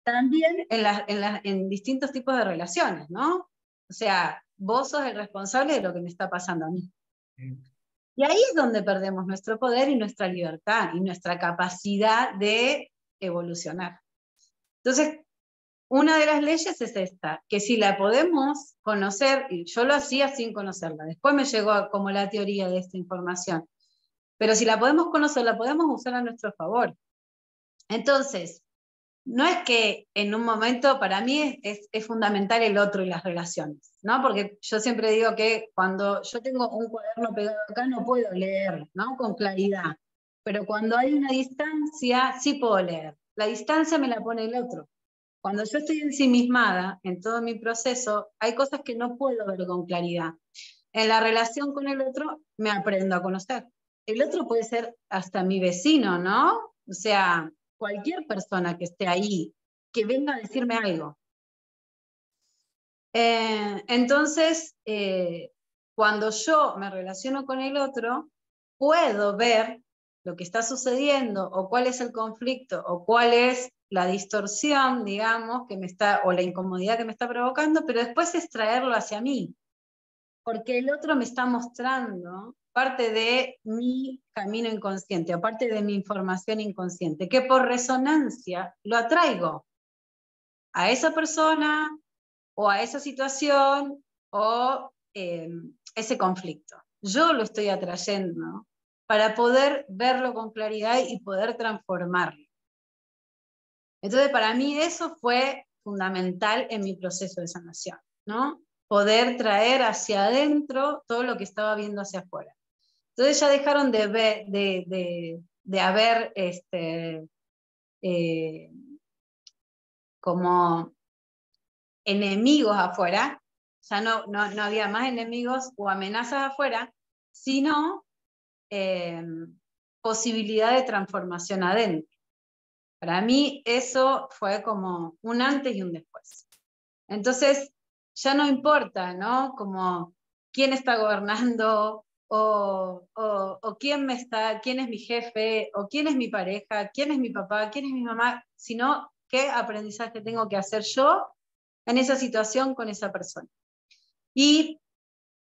también en distintos tipos de relaciones, ¿no? O sea, vos sos el responsable de lo que me está pasando a mí. Y ahí es donde perdemos nuestro poder y nuestra libertad y nuestra capacidad de evolucionar. Entonces, una de las leyes es esta, que si la podemos conocer, y yo lo hacía sin conocerla, después me llegó como la teoría de esta información, pero si la podemos conocer, la podemos usar a nuestro favor. Entonces, no es que en un momento, para mí es fundamental el otro y las relaciones, ¿no? Porque yo siempre digo que cuando yo tengo un cuaderno pegado acá no puedo leer, ¿no? Con claridad, pero cuando hay una distancia sí puedo leer. La distancia me la pone el otro. Cuando yo estoy ensimismada en todo mi proceso, hay cosas que no puedo ver con claridad. En la relación con el otro me aprendo a conocer. El otro puede ser hasta mi vecino, ¿no? O sea, cualquier persona que esté ahí, que venga a decirme algo. Entonces, cuando yo me relaciono con el otro, puedo ver lo que está sucediendo o cuál es el conflicto o cuál es la distorsión, digamos, o la incomodidad que me está provocando, pero después es traerlo hacia mí, porque el otro me está mostrando parte de mi camino inconsciente, o parte de mi información inconsciente, que por resonancia lo atraigo a esa persona o a esa situación o ese conflicto. Yo lo estoy atrayendo para poder verlo con claridad y poder transformarlo. Entonces, para mí eso fue fundamental en mi proceso de sanación, ¿no? poder traer hacia adentro todo lo que estaba viendo hacia afuera. Entonces ya dejaron de haber como enemigos afuera, ya no había más enemigos o amenazas afuera, sino posibilidad de transformación adentro. Para mí eso fue como un antes y un después. Entonces ya no importa, ¿no? Como quién está gobernando o quién es mi jefe, o quién es mi pareja, quién es mi papá, quién es mi mamá, sino qué aprendizaje tengo que hacer yo en esa situación con esa persona. Y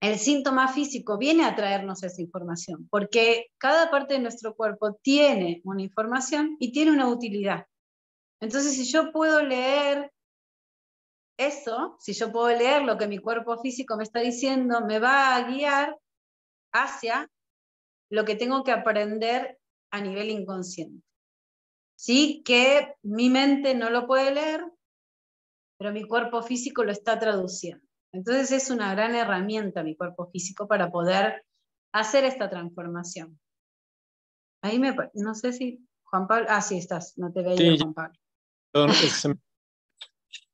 el síntoma físico viene a traernos esa información, porque cada parte de nuestro cuerpo tiene una información y tiene una utilidad. Entonces, si yo puedo leer eso, si yo puedo leer lo que mi cuerpo físico me está diciendo, me va a guiar hacia lo que tengo que aprender a nivel inconsciente. Sí, que mi mente no lo puede leer, pero mi cuerpo físico lo está traduciendo. Entonces es una gran herramienta mi cuerpo físico para poder hacer esta transformación. Ahí no sé si Juan Pablo, sí estás, no te veía Sí, Juan Pablo. perdón, es que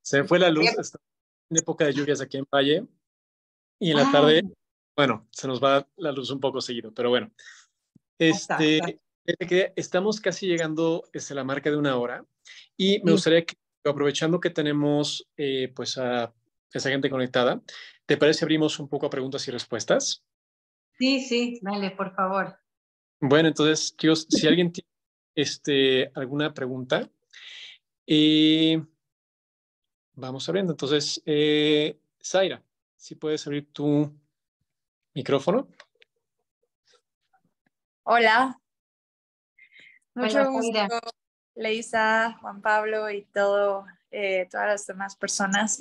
se me fue la luz, está en época de lluvias aquí en Valle y en la Ah, tarde, bueno, se nos va la luz un poco seguido, pero bueno, está. fíjate que estamos casi llegando a la marca de 1 hora y me Sí, gustaría que, aprovechando que tenemos pues a esa gente conectada, ¿te parece abrimos un poco a preguntas y respuestas? sí, dale, por favor. Bueno, entonces, chicos, si alguien tiene alguna pregunta, eh, vamos abriendo. Entonces, Zaira, si puedes abrir tu micrófono. Hola, Hola, mucho gusto, Zaira. Leisa, Juan Pablo y todas las demás personas.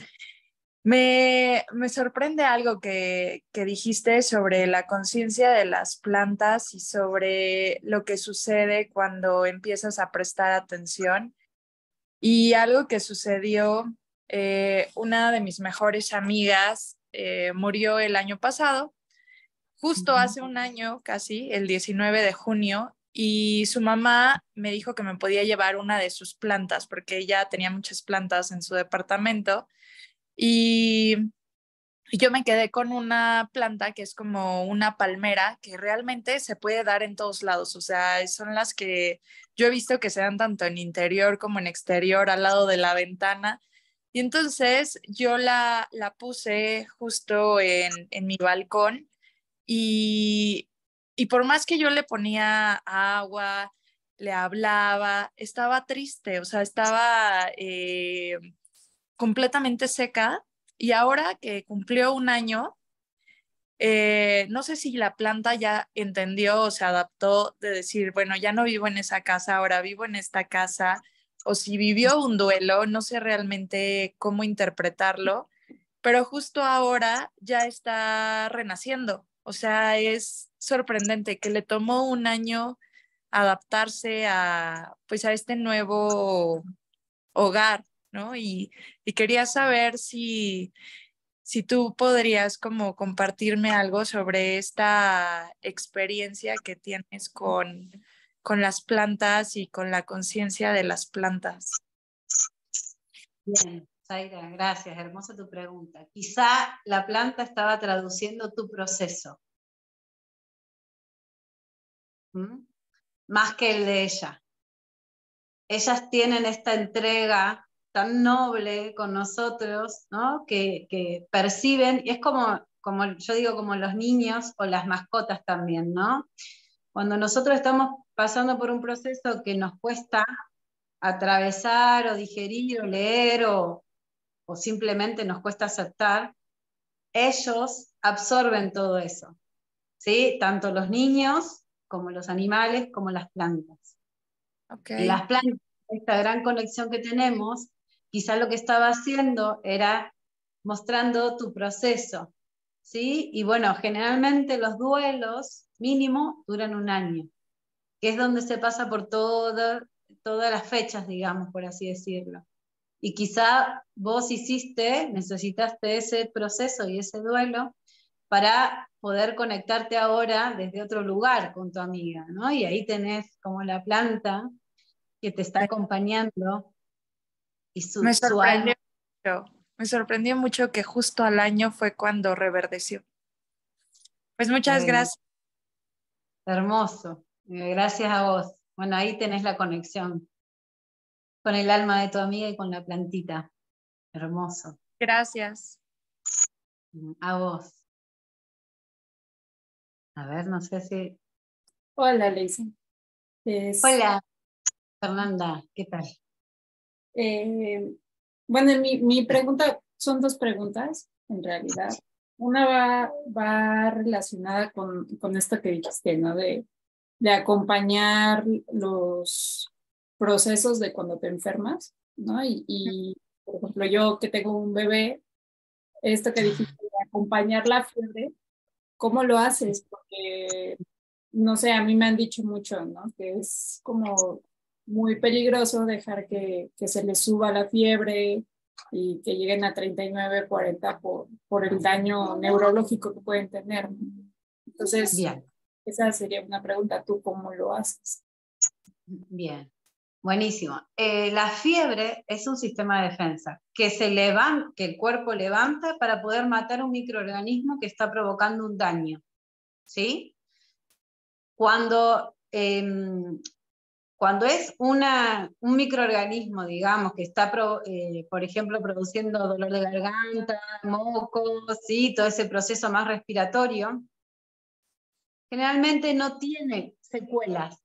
Me sorprende algo que dijiste sobre la conciencia de las plantas y sobre lo que sucede cuando empiezas a prestar atención. Y algo que sucedió, una de mis mejores amigas murió el año pasado, justo hace un año casi, el 19 de junio, y su mamá me dijo que me podía llevar una de sus plantas, porque ella tenía muchas plantas en su departamento, y yo me quedé con una planta que es como una palmera que realmente se puede dar en todos lados, o sea, son las que yo he visto que se dan tanto en interior como en exterior, al lado de la ventana. Y entonces yo la puse justo en mi balcón y, y por más que yo le ponía agua, le hablaba, estaba triste, o sea, estaba completamente seca. Y ahora que cumplió un año, no sé si la planta ya entendió o se adaptó de decir, bueno, ya no vivo en esa casa, ahora vivo en esta casa, o si vivió un duelo, no sé realmente cómo interpretarlo, pero justo ahora ya está renaciendo. O sea, es sorprendente que le tomó un año adaptarse pues a este nuevo hogar, ¿no? Y quería saber si tú podrías como compartirme algo sobre esta experiencia que tienes con las plantas y con la conciencia de las plantas. Bien, Zaira, gracias, hermosa tu pregunta. Quizá la planta estaba traduciendo tu proceso, ¿m? Más que el de ella. Ellas tienen esta entrega tan noble con nosotros, ¿no? Que perciben, y es como yo digo, como los niños o las mascotas también, ¿no? Cuando nosotros estamos pasando por un proceso que nos cuesta atravesar o digerir o leer o simplemente nos cuesta aceptar, ellos absorben todo eso, ¿sí? Tanto los niños como los animales como las plantas. Ok, Y las plantas, esta gran conexión que tenemos, quizá lo que estaba haciendo era mostrando tu proceso, ¿sí? Y bueno, generalmente los duelos mínimo duran 1 año, que es donde se pasa por todas las fechas, digamos, por así decirlo. Y quizá vos necesitaste ese proceso y ese duelo para poder conectarte ahora desde otro lugar con tu amiga, ¿no? Y ahí tenés como la planta que te está acompañando y Me su alma. sorprendió mucho que justo al año fue cuando reverdeció. Pues muchas gracias. Hermoso. Gracias a vos. Bueno, ahí tenés la conexión con el alma de tu amiga y con la plantita. Hermoso. Gracias. A vos. A ver, no sé si... Hola, Leisa. Hola, Fernanda, ¿qué tal? Bueno, mi pregunta, son dos preguntas, en realidad. Una va relacionada con esto que dijiste, ¿no? De acompañar los procesos de cuando te enfermas, ¿no? Y, por ejemplo, yo que tengo un bebé, esto que dijiste de acompañar la fiebre, ¿cómo lo haces? Porque, no sé, a mí me han dicho mucho, ¿no? Que es como muy peligroso dejar que se les suba la fiebre y que lleguen a 39, 40 por el daño neurológico que pueden tener, ¿no? Entonces, bien. Esa sería una pregunta. ¿Tú cómo lo haces? Bien, buenísimo. La fiebre es un sistema de defensa que que el cuerpo levanta para poder matar un microorganismo que está provocando un daño, ¿sí? Cuando es un microorganismo, digamos, que está, por ejemplo, produciendo dolor de garganta, mocos, ¿sí? Todo ese proceso más respiratorio, generalmente no tiene secuelas.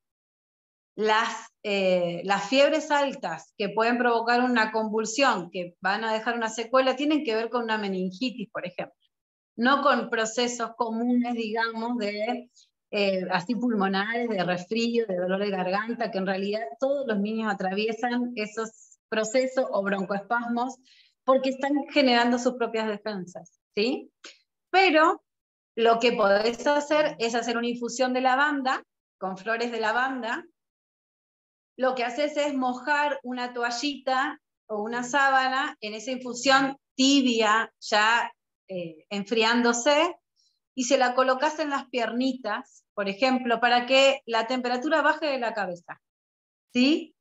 Las fiebres altas que pueden provocar una convulsión, que van a dejar una secuela, tienen que ver con una meningitis, por ejemplo, no con procesos comunes, digamos, así pulmonares, de resfrío, de dolor de garganta, que en realidad todos los niños atraviesan esos procesos o broncoespasmos porque están generando sus propias defensas, ¿sí? Pero lo que podés hacer es hacer una infusión de lavanda, con flores de lavanda. Lo que haces es mojar una toallita o una sábana en esa infusión tibia, ya enfriándose, y se la colocas en las piernitas, por ejemplo, para que la temperatura baje de la cabeza, ¿sí?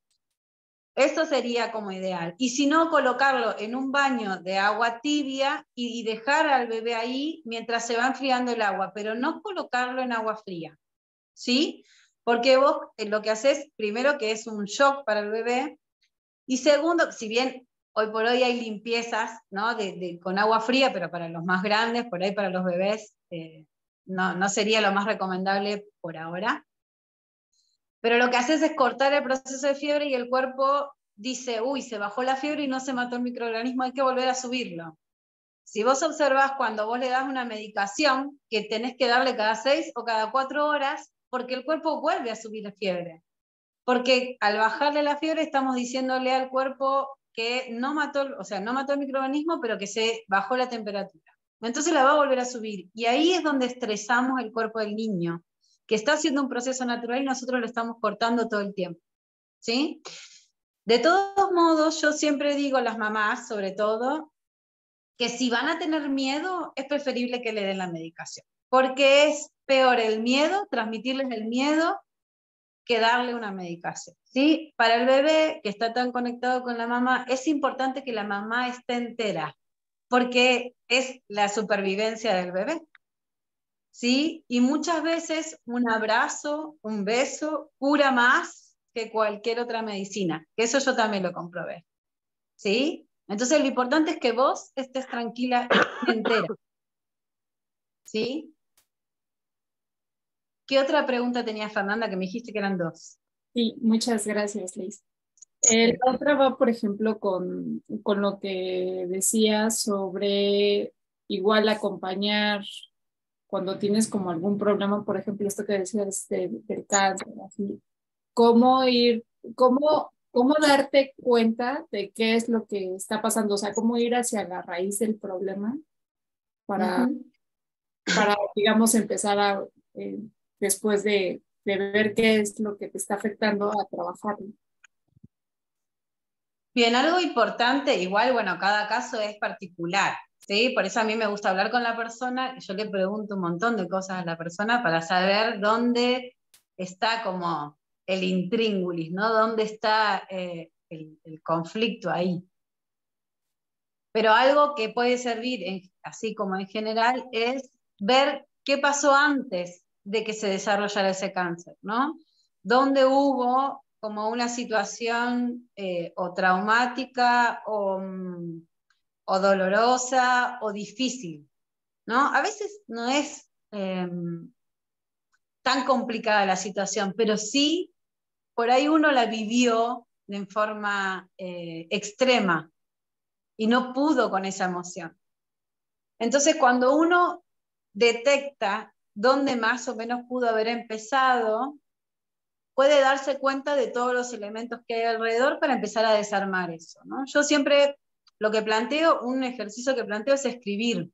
Eso sería como ideal. Y si no, colocarlo en un baño de agua tibia y dejar al bebé ahí mientras se va enfriando el agua, pero no colocarlo en agua fría, ¿sí? Porque vos lo que haces, primero, que es un shock para el bebé, y segundo, si bien hoy por hoy hay limpiezas, ¿no? Con agua fría, pero para los más grandes, por ahí para los bebés, no sería lo más recomendable por ahora. Pero lo que haces es cortar el proceso de fiebre y el cuerpo dice, uy, se bajó la fiebre y no se mató el microorganismo, hay que volver a subirlo. Si vos observás cuando vos le das una medicación, que tenés que darle cada 6 o cada 4 horas, porque el cuerpo vuelve a subir la fiebre. Porque al bajarle la fiebre estamos diciéndole al cuerpo que no mató el microorganismo, pero que se bajó la temperatura. Entonces la va a volver a subir. Y ahí es donde estresamos el cuerpo del niño, que está haciendo un proceso natural y nosotros lo estamos cortando todo el tiempo, ¿sí? De todos modos, yo siempre digo a las mamás, sobre todo, que si van a tener miedo, es preferible que le den la medicación, porque es peor el miedo, transmitirles el miedo, que darle una medicación, ¿sí? Para el bebé que está tan conectado con la mamá, es importante que la mamá esté entera, porque es la supervivencia del bebé, ¿sí? Y muchas veces un abrazo, un beso, cura más que cualquier otra medicina, que eso yo también lo comprobé, ¿sí? Entonces lo importante es que vos estés tranquila y entera, ¿sí? ¿Qué otra pregunta tenía Fernanda que me dijiste que eran dos? Sí, muchas gracias, Liz. La otra va, por ejemplo, con lo que decías sobre igual acompañar cuando tienes como algún problema, por ejemplo, esto que decías del cáncer, así, cómo ir, cómo darte cuenta de qué es lo que está pasando, o sea, cómo ir hacia la raíz del problema para, digamos, empezar después de ver qué es lo que te está afectando a trabajar. Bien, algo importante, igual, bueno, cada caso es particular, ¿sí? Por eso a mí me gusta hablar con la persona y yo le pregunto un montón de cosas a la persona para saber dónde está como el intríngulis, ¿no? Dónde está el conflicto ahí. Pero algo que puede servir, así como en general, es ver qué pasó antes de que se desarrollara ese cáncer, ¿no? Dónde hubo como una situación o traumática o dolorosa o difícil, ¿no? A veces no es tan complicada la situación, pero sí por ahí uno la vivió de forma extrema y no pudo con esa emoción. Entonces, cuando uno detecta dónde más o menos pudo haber empezado, puede darse cuenta de todos los elementos que hay alrededor para empezar a desarmar eso, ¿no? Yo siempre lo que planteo, un ejercicio que planteo es escribir.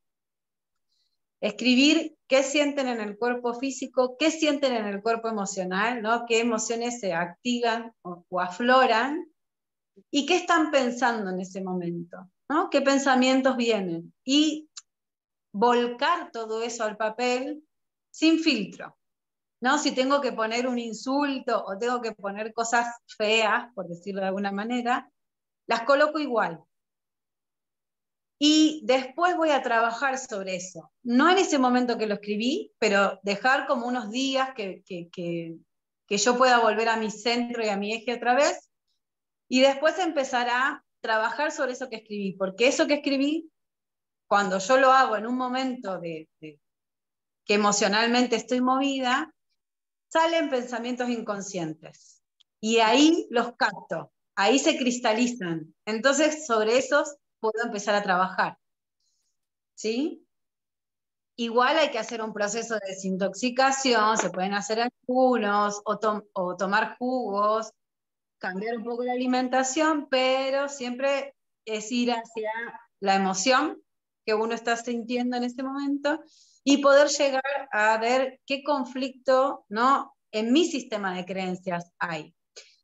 Escribir qué sienten en el cuerpo físico, qué sienten en el cuerpo emocional, ¿no? Qué emociones se activan o afloran y qué están pensando en ese momento, ¿no? Qué pensamientos vienen. Y volcar todo eso al papel sin filtro, ¿no? Si tengo que poner un insulto o tengo que poner cosas feas, por decirlo de alguna manera, las coloco igual. Y después voy a trabajar sobre eso. No en ese momento que lo escribí, pero dejar como unos días que yo pueda volver a mi centro y a mi eje otra vez, y después empezar a trabajar sobre eso que escribí, porque eso que escribí, cuando yo lo hago en un momento que emocionalmente estoy movida, salen pensamientos inconscientes. Y ahí los capto, ahí se cristalizan. Entonces, sobre esos puedo empezar a trabajar. ¿Sí? Igual hay que hacer un proceso de desintoxicación, se pueden hacer algunos, o tomar jugos, cambiar un poco la alimentación, pero siempre es ir hacia la emoción que uno está sintiendo en este momento y poder llegar a ver qué conflicto, ¿no?, en mi sistema de creencias hay.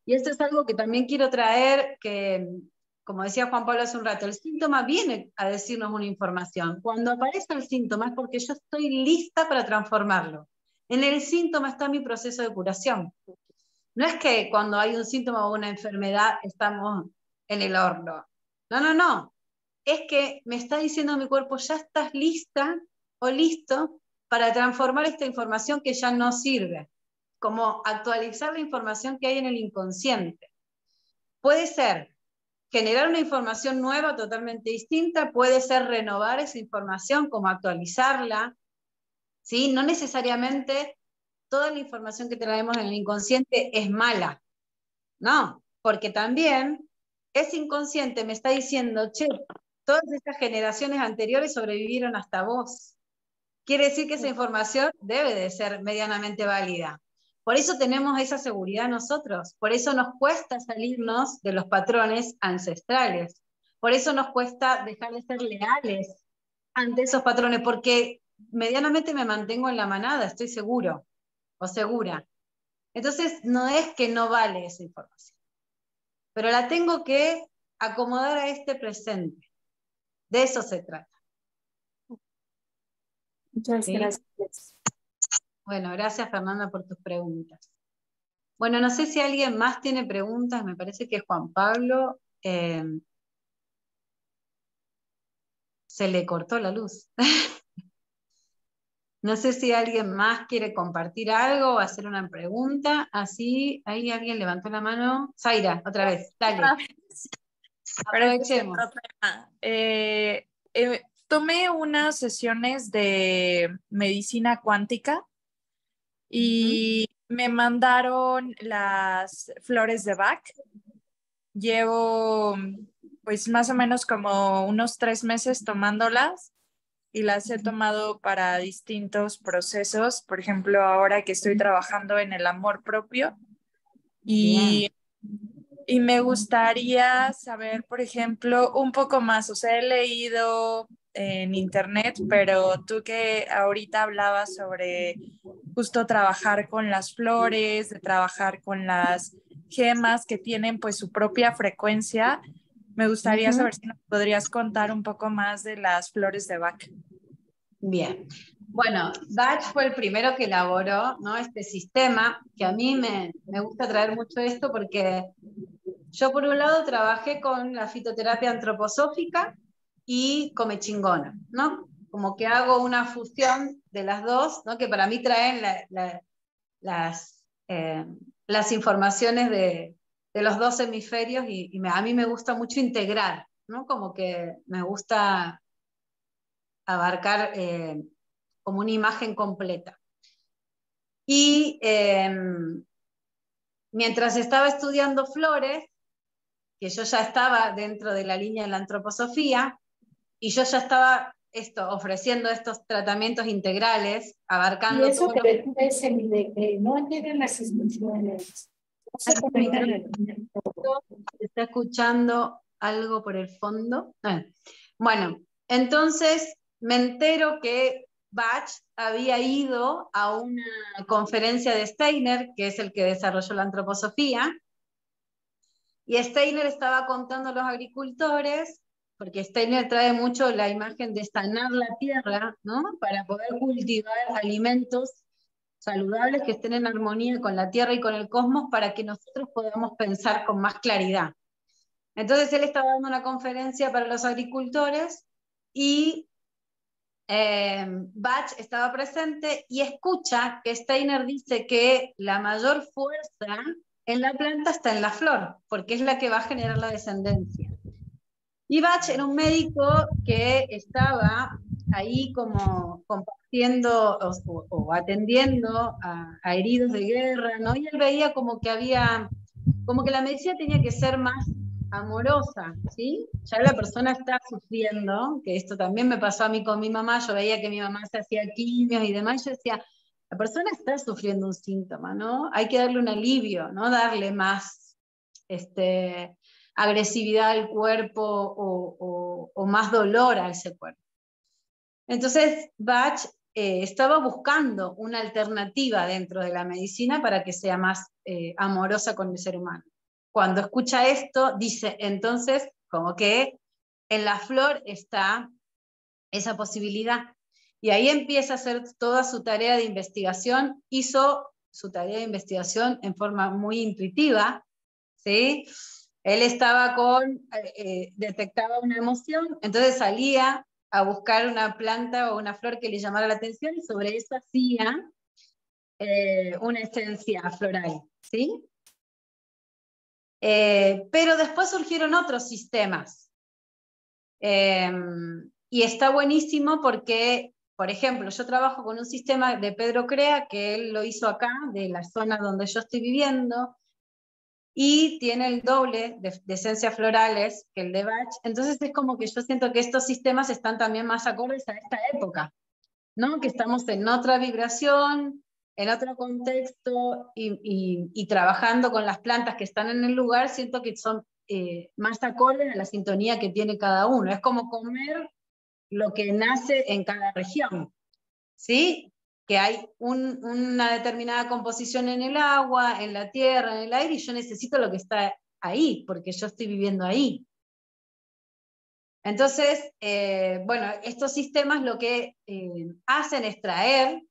Y esto es algo que también quiero traer, que, como decía Juan Pablo hace un rato, el síntoma viene a decirnos una información. Cuando aparece el síntoma es porque yo estoy lista para transformarlo. En el síntoma está mi proceso de curación. No es que cuando hay un síntoma o una enfermedad estamos en el horno. No, no, no. Es que me está diciendo mi cuerpo, ya estás lista o listo para transformar esta información que ya no sirve. Como actualizar la información que hay en el inconsciente. Puede ser generar una información nueva totalmente distinta, puede ser renovar esa información, como actualizarla, ¿sí? No necesariamente toda la información que traemos en el inconsciente es mala, no, porque también ese inconsciente me está diciendo, che, todas estas generaciones anteriores sobrevivieron hasta vos. Quiere decir que esa información debe de ser medianamente válida. Por eso tenemos esa seguridad nosotros, por eso nos cuesta salirnos de los patrones ancestrales, por eso nos cuesta dejar de ser leales ante esos patrones, porque medianamente me mantengo en la manada, estoy seguro o segura. Entonces, no es que no vale esa información, pero la tengo que acomodar a este presente. De eso se trata. Muchas ¿Sí? gracias. Bueno, gracias Fernanda por tus preguntas. Bueno, no sé si alguien más tiene preguntas, me parece que Juan Pablo se le cortó la luz. No sé si alguien más quiere compartir algo o hacer una pregunta. Así, ahí alguien levantó la mano. Zaira, otra vez, dale. Pero este es Aprovechemos. otro tema. Tomé unas sesiones de medicina cuántica y me mandaron las flores de Bach. Llevo pues más o menos como unos 3 meses tomándolas y las he tomado para distintos procesos. Por ejemplo, ahora que estoy trabajando en el amor propio y me gustaría saber, por ejemplo, un poco más. O sea, he leído en internet, pero tú que ahorita hablabas sobre justo trabajar con las flores, de trabajar con las gemas que tienen pues su propia frecuencia, Me gustaría saber si nos podrías contar un poco más de las flores de Bach. Bien. Bueno, Bach fue el primero que elaboró, ¿no?, este sistema, que a mí me gusta traer mucho esto porque yo por un lado trabajé con la fitoterapia antroposófica y comechingona, ¿no? Como que hago una fusión de las dos, ¿no?, que para mí traen las informaciones de los dos hemisferios y a mí me gusta mucho integrar, ¿no? Como que me gusta abarcar como una imagen completa. Y mientras estaba estudiando flores, que yo ya estaba dentro de la línea de la antroposofía, y yo ya estaba ofreciendo estos tratamientos integrales, abarcando... Y eso que después que no tienen las instrucciones. ¿Se está escuchando algo por el fondo? Bueno, entonces me entero que Bach había ido a una conferencia de Steiner, que es el que desarrolló la antroposofía, y Steiner estaba contando a los agricultores, porque Steiner trae mucho la imagen de sanar la tierra, ¿no?, para poder cultivar alimentos saludables que estén en armonía con la tierra y con el cosmos, para que nosotros podamos pensar con más claridad. Entonces él estaba dando una conferencia para los agricultores y Bach estaba presente y escucha que Steiner dice que la mayor fuerza en la planta está en la flor, porque es la que va a generar la descendencia. Y Bach era un médico que estaba ahí como compartiendo o atendiendo a heridos de guerra, ¿no? Y él veía como que la medicina tenía que ser más amorosa, ¿sí? Ya la persona está sufriendo, que esto también me pasó a mí con mi mamá, yo veía que mi mamá se hacía quimios y demás, y yo decía, la persona está sufriendo un síntoma, ¿no? Hay que darle un alivio, ¿no? Darle más agresividad al cuerpo o más dolor a ese cuerpo. Entonces Bach estaba buscando una alternativa dentro de la medicina para que sea más amorosa con el ser humano. Cuando escucha esto, dice, entonces, como que en la flor está esa posibilidad. Y ahí empieza a hacer toda su tarea de investigación. Hizo su tarea de investigación en forma muy intuitiva, ¿sí? Él estaba detectaba una emoción, entonces salía a buscar una planta o una flor que le llamara la atención y sobre eso hacía una esencia floral, ¿sí? Pero después surgieron otros sistemas. Y está buenísimo porque, por ejemplo, yo trabajo con un sistema de Pedro Crea, que él lo hizo acá, de la zona donde yo estoy viviendo, y tiene el doble de esencias florales que el de Bach. Entonces es como que yo siento que estos sistemas están también más acordes a esta época, ¿no? Que estamos en otra vibración, en otro contexto, y trabajando con las plantas que están en el lugar, siento que son más acordes a la sintonía que tiene cada uno. Es como comer lo que nace en cada región, ¿sí? Que hay una determinada composición en el agua, en la tierra, en el aire, y yo necesito lo que está ahí, porque yo estoy viviendo ahí. Entonces, bueno, estos sistemas lo que hacen es traer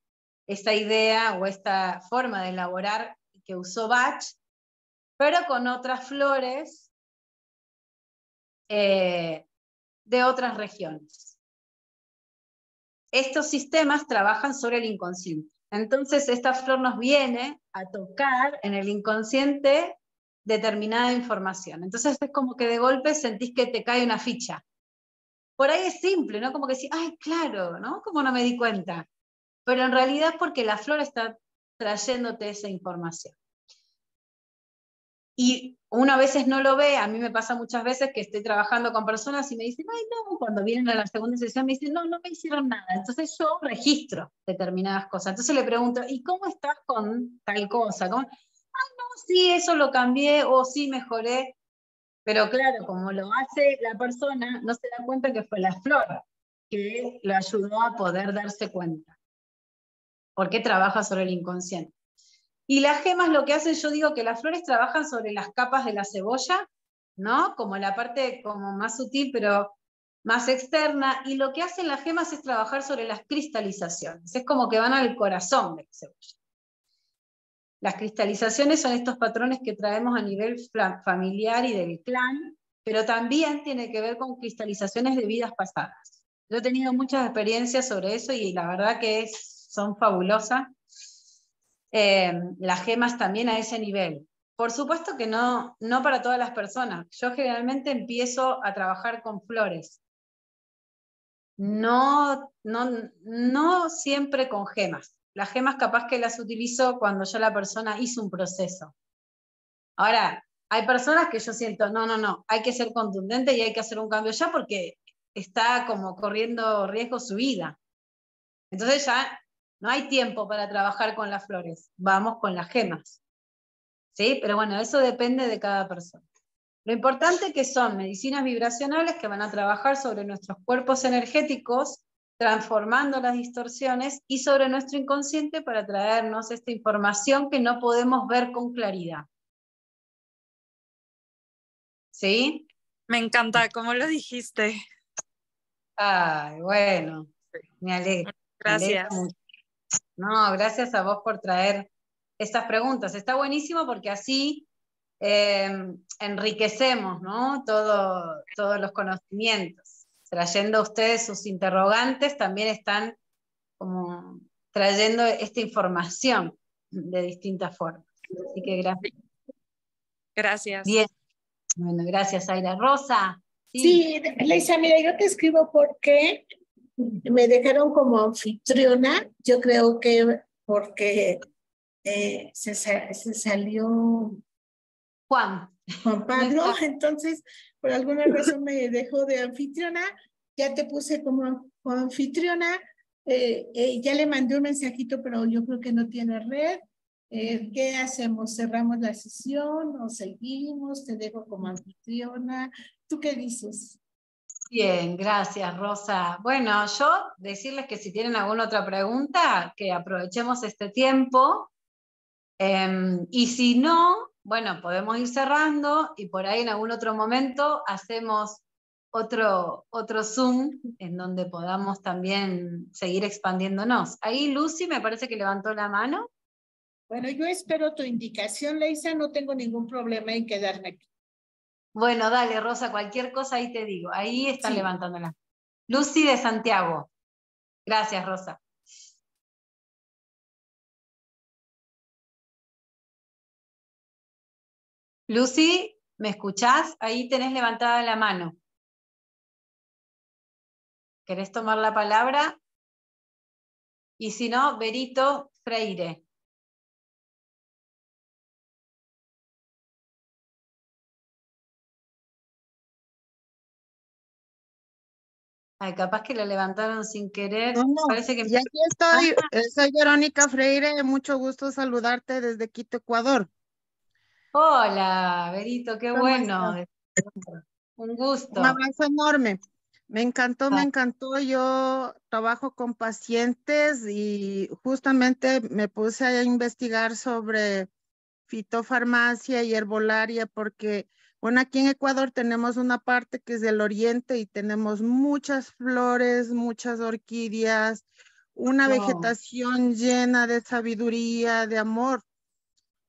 esta idea o esta forma de elaborar que usó Bach, pero con otras flores de otras regiones. Estos sistemas trabajan sobre el inconsciente. Entonces esta flor nos viene a tocar en el inconsciente determinada información. Entonces es como que de golpe sentís que te cae una ficha. Por ahí es simple, ¿no? Como que decís, ay, claro, ¿no? ¿Cómo no me di cuenta? Pero en realidad es porque la flor está trayéndote esa información. Y uno a veces no lo ve, a mí me pasa muchas veces que estoy trabajando con personas y me dicen, ay no, cuando vienen a la segunda sesión me dicen, no, no me hicieron nada. Entonces yo registro determinadas cosas. Entonces le pregunto, ¿y cómo estás con tal cosa? ¿Cómo? Ay no, sí, eso lo cambié, o sí, mejoré. Pero claro, como lo hace la persona, no se da cuenta que fue la flor que lo ayudó a poder darse cuenta. Porque trabaja sobre el inconsciente. Y las gemas lo que hacen, yo digo que las flores trabajan sobre las capas de la cebolla, ¿no? Como la parte como más sutil, pero más externa, y lo que hacen las gemas es trabajar sobre las cristalizaciones. Es como que van al corazón de la cebolla. Las cristalizaciones son estos patrones que traemos a nivel familiar y del clan, pero también tiene que ver con cristalizaciones de vidas pasadas. Yo he tenido muchas experiencias sobre eso y la verdad que son fabulosas. Las gemas también a ese nivel. Por supuesto que no para todas las personas. Yo generalmente empiezo a trabajar con flores. No siempre con gemas. Las gemas capaz que las utilizo cuando ya la persona hizo un proceso. Ahora, hay personas que yo siento, no, hay que ser contundente y hay que hacer un cambio ya porque está como corriendo riesgo su vida. Entonces ya no hay tiempo para trabajar con las flores, vamos con las gemas. ¿Sí? Pero bueno, eso depende de cada persona. Lo importante que son medicinas vibracionales que van a trabajar sobre nuestros cuerpos energéticos, transformando las distorsiones, y sobre nuestro inconsciente para traernos esta información que no podemos ver con claridad. ¿Sí? Me encanta, ¿cómo lo dijiste? Ay, bueno, me alegro. Gracias. Me alegro mucho. No, gracias a vos por traer estas preguntas. Está buenísimo porque así enriquecemos, ¿no? Todos los conocimientos. Trayendo ustedes sus interrogantes, también están como trayendo esta información de distintas formas. Así que gracias. Gracias. Bien. Bueno, gracias, Aira. Rosa. Sí, Leisa, mira, yo te escribo porque me dejaron como anfitriona. Yo creo que porque se salió Juan Pablo, no entonces por alguna razón me dejó de anfitriona. Ya te puse como anfitriona. Ya le mandé un mensajito, pero yo creo que no tiene red. ¿Qué hacemos? ¿Cerramos la sesión o seguimos? Te dejo como anfitriona. ¿Tú qué dices? Bien, gracias, Rosa. Bueno, yo decirles que si tienen alguna otra pregunta, que aprovechemos este tiempo. Y si no, bueno, podemos ir cerrando y por ahí en algún otro momento hacemos otro Zoom en donde podamos también seguir expandiéndonos. Ahí Lucy me parece que levantó la mano. Bueno, yo espero tu indicación, Leisa. No tengo ningún problema en quedarme aquí. Bueno, dale, Rosa, cualquier cosa ahí te digo. Ahí están Sí. levantándola. Lucy de Santiago. Gracias, Rosa. Lucy, ¿me escuchás? Ahí tenés levantada la mano. ¿Querés tomar la palabra? Y si no, Berito Freire. Ay, capaz que lo levantaron sin querer. No, Parece que... y aquí estoy, soy Verónica Freire, mucho gusto saludarte desde Quito, Ecuador. Hola, Berito, qué ¿Cómo bueno. estás? Un gusto. Un abrazo enorme. Me encantó. Yo trabajo con pacientes y justamente me puse a investigar sobre fitofarmacia y herbolaria porque, bueno, aquí en Ecuador tenemos una parte que es del oriente y tenemos muchas flores, muchas orquídeas, una vegetación llena de sabiduría, de amor.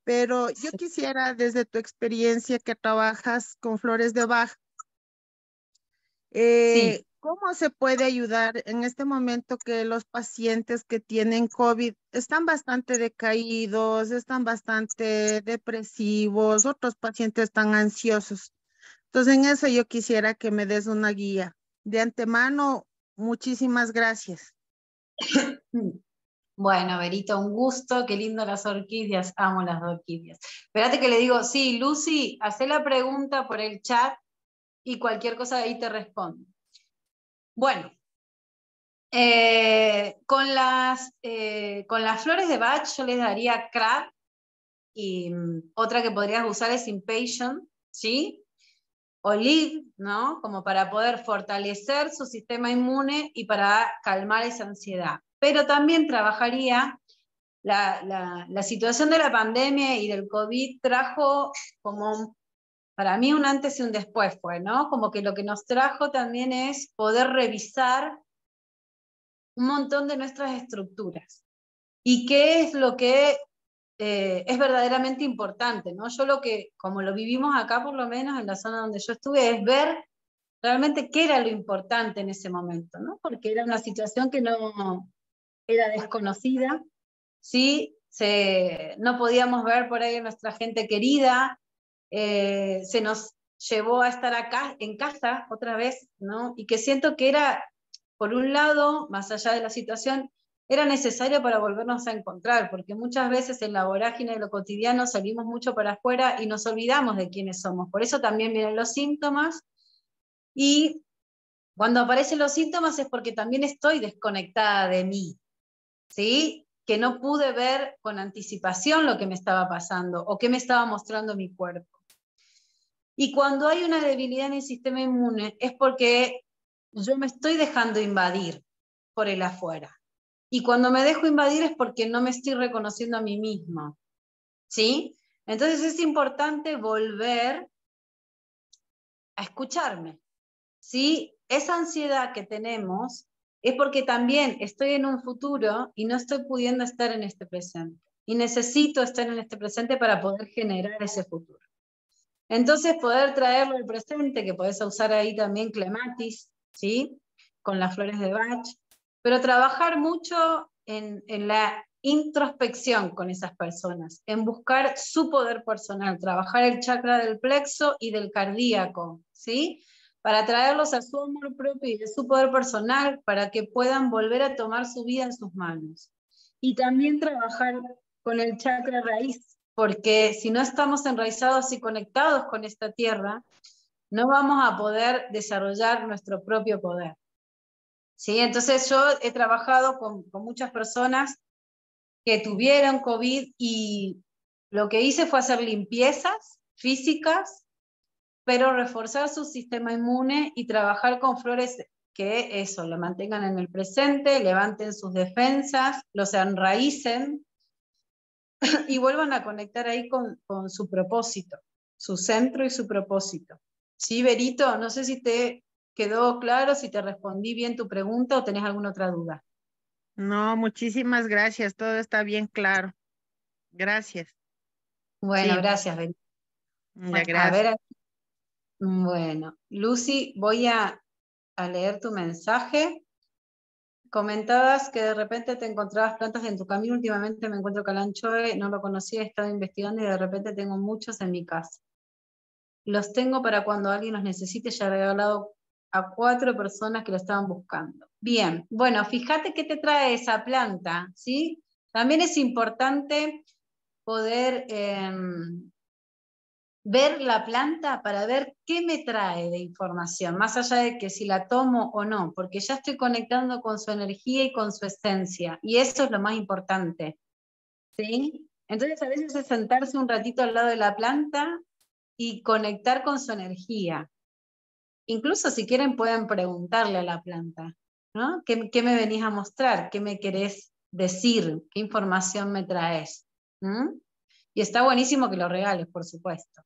Pero yo quisiera, desde tu experiencia que trabajas con flores de Bach, Sí. ¿cómo se puede ayudar en este momento que los pacientes que tienen COVID están bastante decaídos, están bastante depresivos, otros pacientes están ansiosos? Entonces, en eso yo quisiera que me des una guía. De antemano, muchísimas gracias. Bueno, Berito, un gusto, qué lindo las orquídeas, amo las orquídeas. Espérate que le digo, sí, Lucy, hacé la pregunta por el chat y cualquier cosa de ahí te respondo. Bueno, con las flores de Bach yo les daría Crab y otra que podrías usar es Impatient, ¿sí? Olive, ¿no? Como para poder fortalecer su sistema inmune y para calmar esa ansiedad. Pero también trabajaría la situación de la pandemia y del COVID trajo como para mí un antes y un después fue, ¿no? Como que lo que nos trajo también es poder revisar un montón de nuestras estructuras. Y qué es lo que es verdaderamente importante, ¿no? Yo como lo vivimos acá por lo menos en la zona donde yo estuve, es ver realmente qué era lo importante en ese momento, ¿no? Porque era una situación que no era desconocida, ¿sí? No podíamos ver por ahí a nuestra gente querida, se nos llevó a estar acá en casa otra vez, ¿no? Y que siento que era, por un lado, más allá de la situación, era necesario para volvernos a encontrar, porque muchas veces en la vorágine de lo cotidiano salimos mucho para afuera y nos olvidamos de quiénes somos. Por eso también vienen los síntomas, y cuando aparecen los síntomas es porque también estoy desconectada de mí, ¿sí? Que no pude ver con anticipación lo que me estaba pasando o qué me estaba mostrando mi cuerpo. Y cuando hay una debilidad en el sistema inmune es porque yo me estoy dejando invadir por el afuera. Y cuando me dejo invadir es porque no me estoy reconociendo a mí misma, ¿sí? Entonces es importante volver a escucharme, ¿sí? Esa ansiedad que tenemos es porque también estoy en un futuro y no estoy pudiendo estar en este presente. Y necesito estar en este presente para poder generar ese futuro. Entonces poder traerlo al presente, que podés usar ahí también clematis, ¿sí? Con las flores de Bach, pero trabajar mucho en la introspección con esas personas, en buscar su poder personal, trabajar el chakra del plexo y del cardíaco, ¿sí? Para traerlos a su amor propio y de su poder personal, para que puedan volver a tomar su vida en sus manos. Y también trabajar con el chakra raíz, porque si no estamos enraizados y conectados con esta tierra, no vamos a poder desarrollar nuestro propio poder. ¿Sí? Entonces yo he trabajado con muchas personas que tuvieron COVID y lo que hice fue hacer limpiezas físicas, pero reforzar su sistema inmune y trabajar con flores que eso, lo mantengan en el presente, levanten sus defensas, los enraícen y vuelvan a conectar ahí con su propósito, su centro y su propósito. ¿Sí, Berito? No sé si te quedó claro, si te respondí bien tu pregunta o tenés alguna otra duda. No, muchísimas gracias, todo está bien claro. Gracias. Bueno, Sí, gracias, Berito. ya, A gracias. ver, bueno, Lucy, voy a leer tu mensaje. Comentabas que de repente te encontrabas plantas en tu camino. Últimamente me encuentro calanchoe, no lo conocía, he estado investigando y de repente tengo muchos en mi casa. Los tengo para cuando alguien los necesite, ya he regalado a 4 personas que lo estaban buscando. Bien, bueno, fíjate qué te trae esa planta, ¿sí? También es importante poder ver la planta para ver qué me trae de información, más allá de que si la tomo o no, porque ya estoy conectando con su energía y con su esencia, y eso es lo más importante, ¿sí? Entonces a veces es sentarse un ratito al lado de la planta y conectar con su energía. Incluso si quieren pueden preguntarle a la planta, ¿no? ¿Qué me venís a mostrar? ¿Qué me querés decir? ¿Qué información me traes? ¿Mm? Y está buenísimo que lo regales, por supuesto.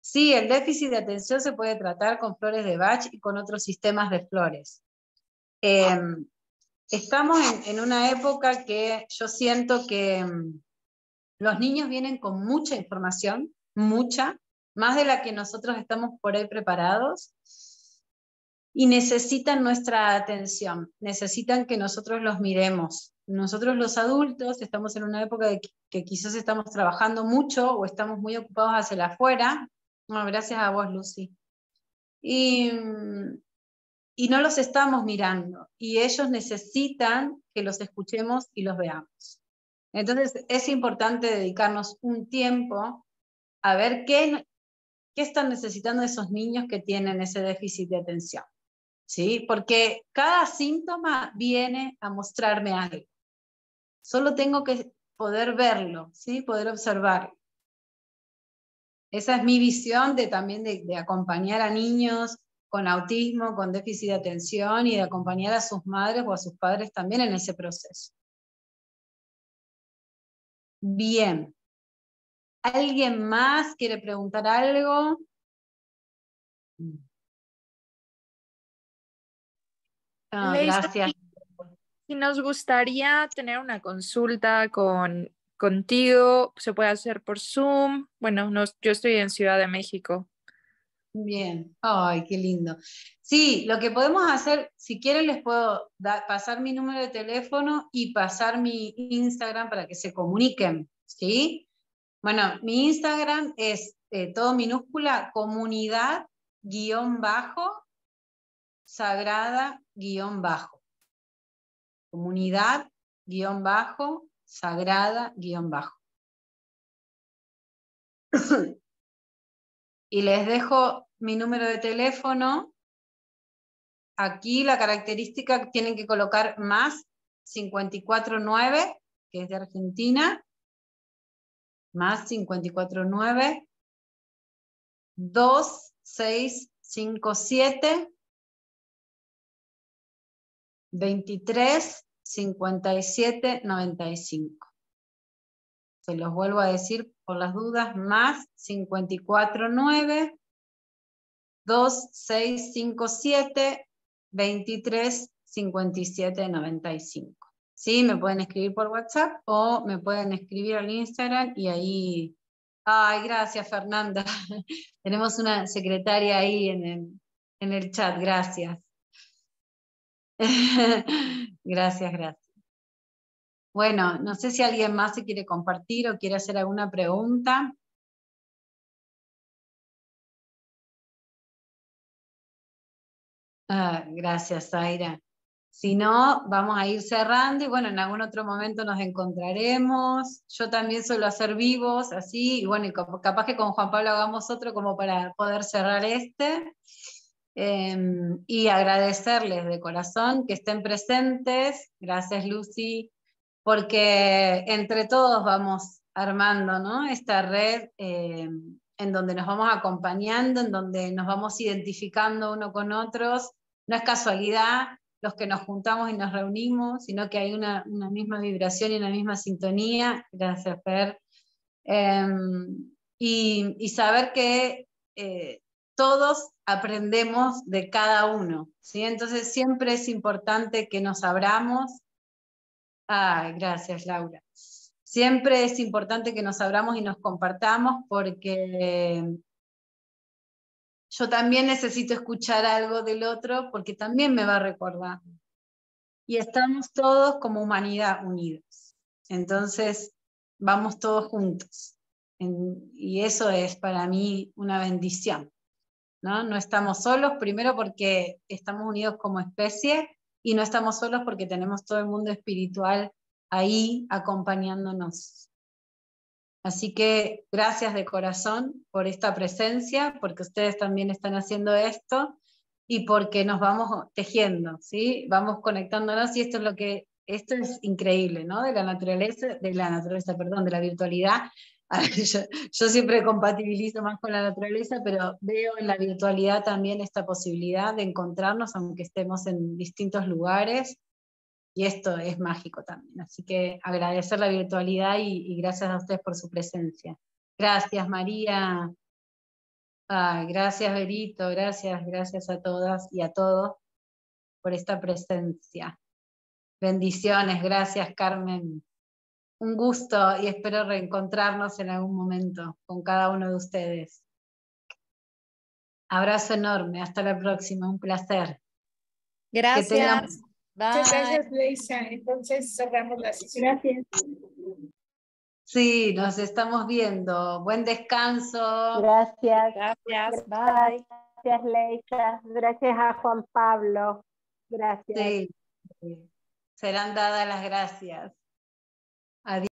Sí, el déficit de atención se puede tratar con flores de Bach y con otros sistemas de flores. Estamos en una época que yo siento que los niños vienen con mucha información, mucha, más de la que nosotros estamos por ahí preparados, y necesitan nuestra atención, necesitan que nosotros los miremos. Nosotros los adultos estamos en una época de que quizás estamos trabajando mucho o estamos muy ocupados hacia el afuera. No, gracias a vos, Lucy. Y no los estamos mirando, y ellos necesitan que los escuchemos y los veamos. Entonces es importante dedicarnos un tiempo a ver qué están necesitando esos niños que tienen ese déficit de atención, ¿sí? Porque cada síntoma viene a mostrarme algo. Solo tengo que poder verlo, ¿sí? Poder observarlo. Esa es mi visión también de acompañar a niños con autismo, con déficit de atención, y de acompañar a sus madres o a sus padres también en ese proceso. Bien. ¿Alguien más quiere preguntar algo? Leisa, Gracias. si nos gustaría tener una consulta contigo, se puede hacer por Zoom. Bueno, yo estoy en Ciudad de México. Bien, ay, qué lindo. Sí, lo que podemos hacer, si quieren les puedo pasar mi número de teléfono y pasar mi Instagram para que se comuniquen, ¿sí? Bueno, mi Instagram es todo minúscula, comunidad-sagrada-. Comunidad-sagrada-. Y les dejo mi número de teléfono. Aquí la característica tienen que colocar más 549, que es de Argentina, más 549 2657 23 57 95. Se los vuelvo a decir por las dudas, más 549 2657 23 57 95. ¿Sí? Me pueden escribir por WhatsApp o me pueden escribir al Instagram y ahí... Ay, gracias Fernanda. Tenemos una secretaria ahí en el chat, gracias. Gracias, gracias. Bueno, no sé si alguien más se quiere compartir o quiere hacer alguna pregunta. Gracias, Zaira. Si no, vamos a ir cerrando y bueno, en algún otro momento nos encontraremos. Yo también suelo hacer vivos, así, y bueno, y capaz que con Juan Pablo hagamos otro como para poder cerrar este. Y agradecerles de corazón que estén presentes. Gracias, Lucy, porque entre todos vamos armando, ¿no? Esta red en donde nos vamos acompañando, en donde nos vamos identificando uno con otros. No es casualidad los que nos juntamos y nos reunimos, sino que hay una misma vibración y una misma sintonía. Gracias, Fer. Y saber que todos aprendemos de cada uno, ¿sí? Entonces siempre es importante que nos abramos. Gracias, Laura. Siempre es importante que nos abramos y nos compartamos porque yo también necesito escuchar algo del otro porque también me va a recordar. Y estamos todos como humanidad unidos. Entonces, vamos todos juntos. Y eso es para mí una bendición, ¿no? No estamos solos, primero porque estamos unidos como especie, y no estamos solos porque tenemos todo el mundo espiritual ahí acompañándonos. Así que gracias de corazón por esta presencia, porque ustedes también están haciendo esto, y porque nos vamos tejiendo, ¿sí? Vamos conectándonos, y esto es increíble, ¿no? De la naturaleza, perdón, de la virtualidad. Yo siempre compatibilizo más con la naturaleza, pero veo en la virtualidad también esta posibilidad de encontrarnos, aunque estemos en distintos lugares, y esto es mágico también. Así que agradecer la virtualidad y gracias a ustedes por su presencia. Gracias, María. Gracias, Berito. Gracias a todas y a todos por esta presencia. Bendiciones. Gracias, Carmen. Un gusto y espero reencontrarnos en algún momento con cada uno de ustedes. Abrazo enorme. Hasta la próxima. Un placer. Gracias. Muchas Bye. gracias, Leisa. Entonces cerramos la sesión. Gracias. Sí, nos estamos viendo. Buen descanso. Gracias. Gracias. Bye. Gracias, Leisa. Gracias a Juan Pablo. Gracias. Sí, serán dadas las gracias. Adiós.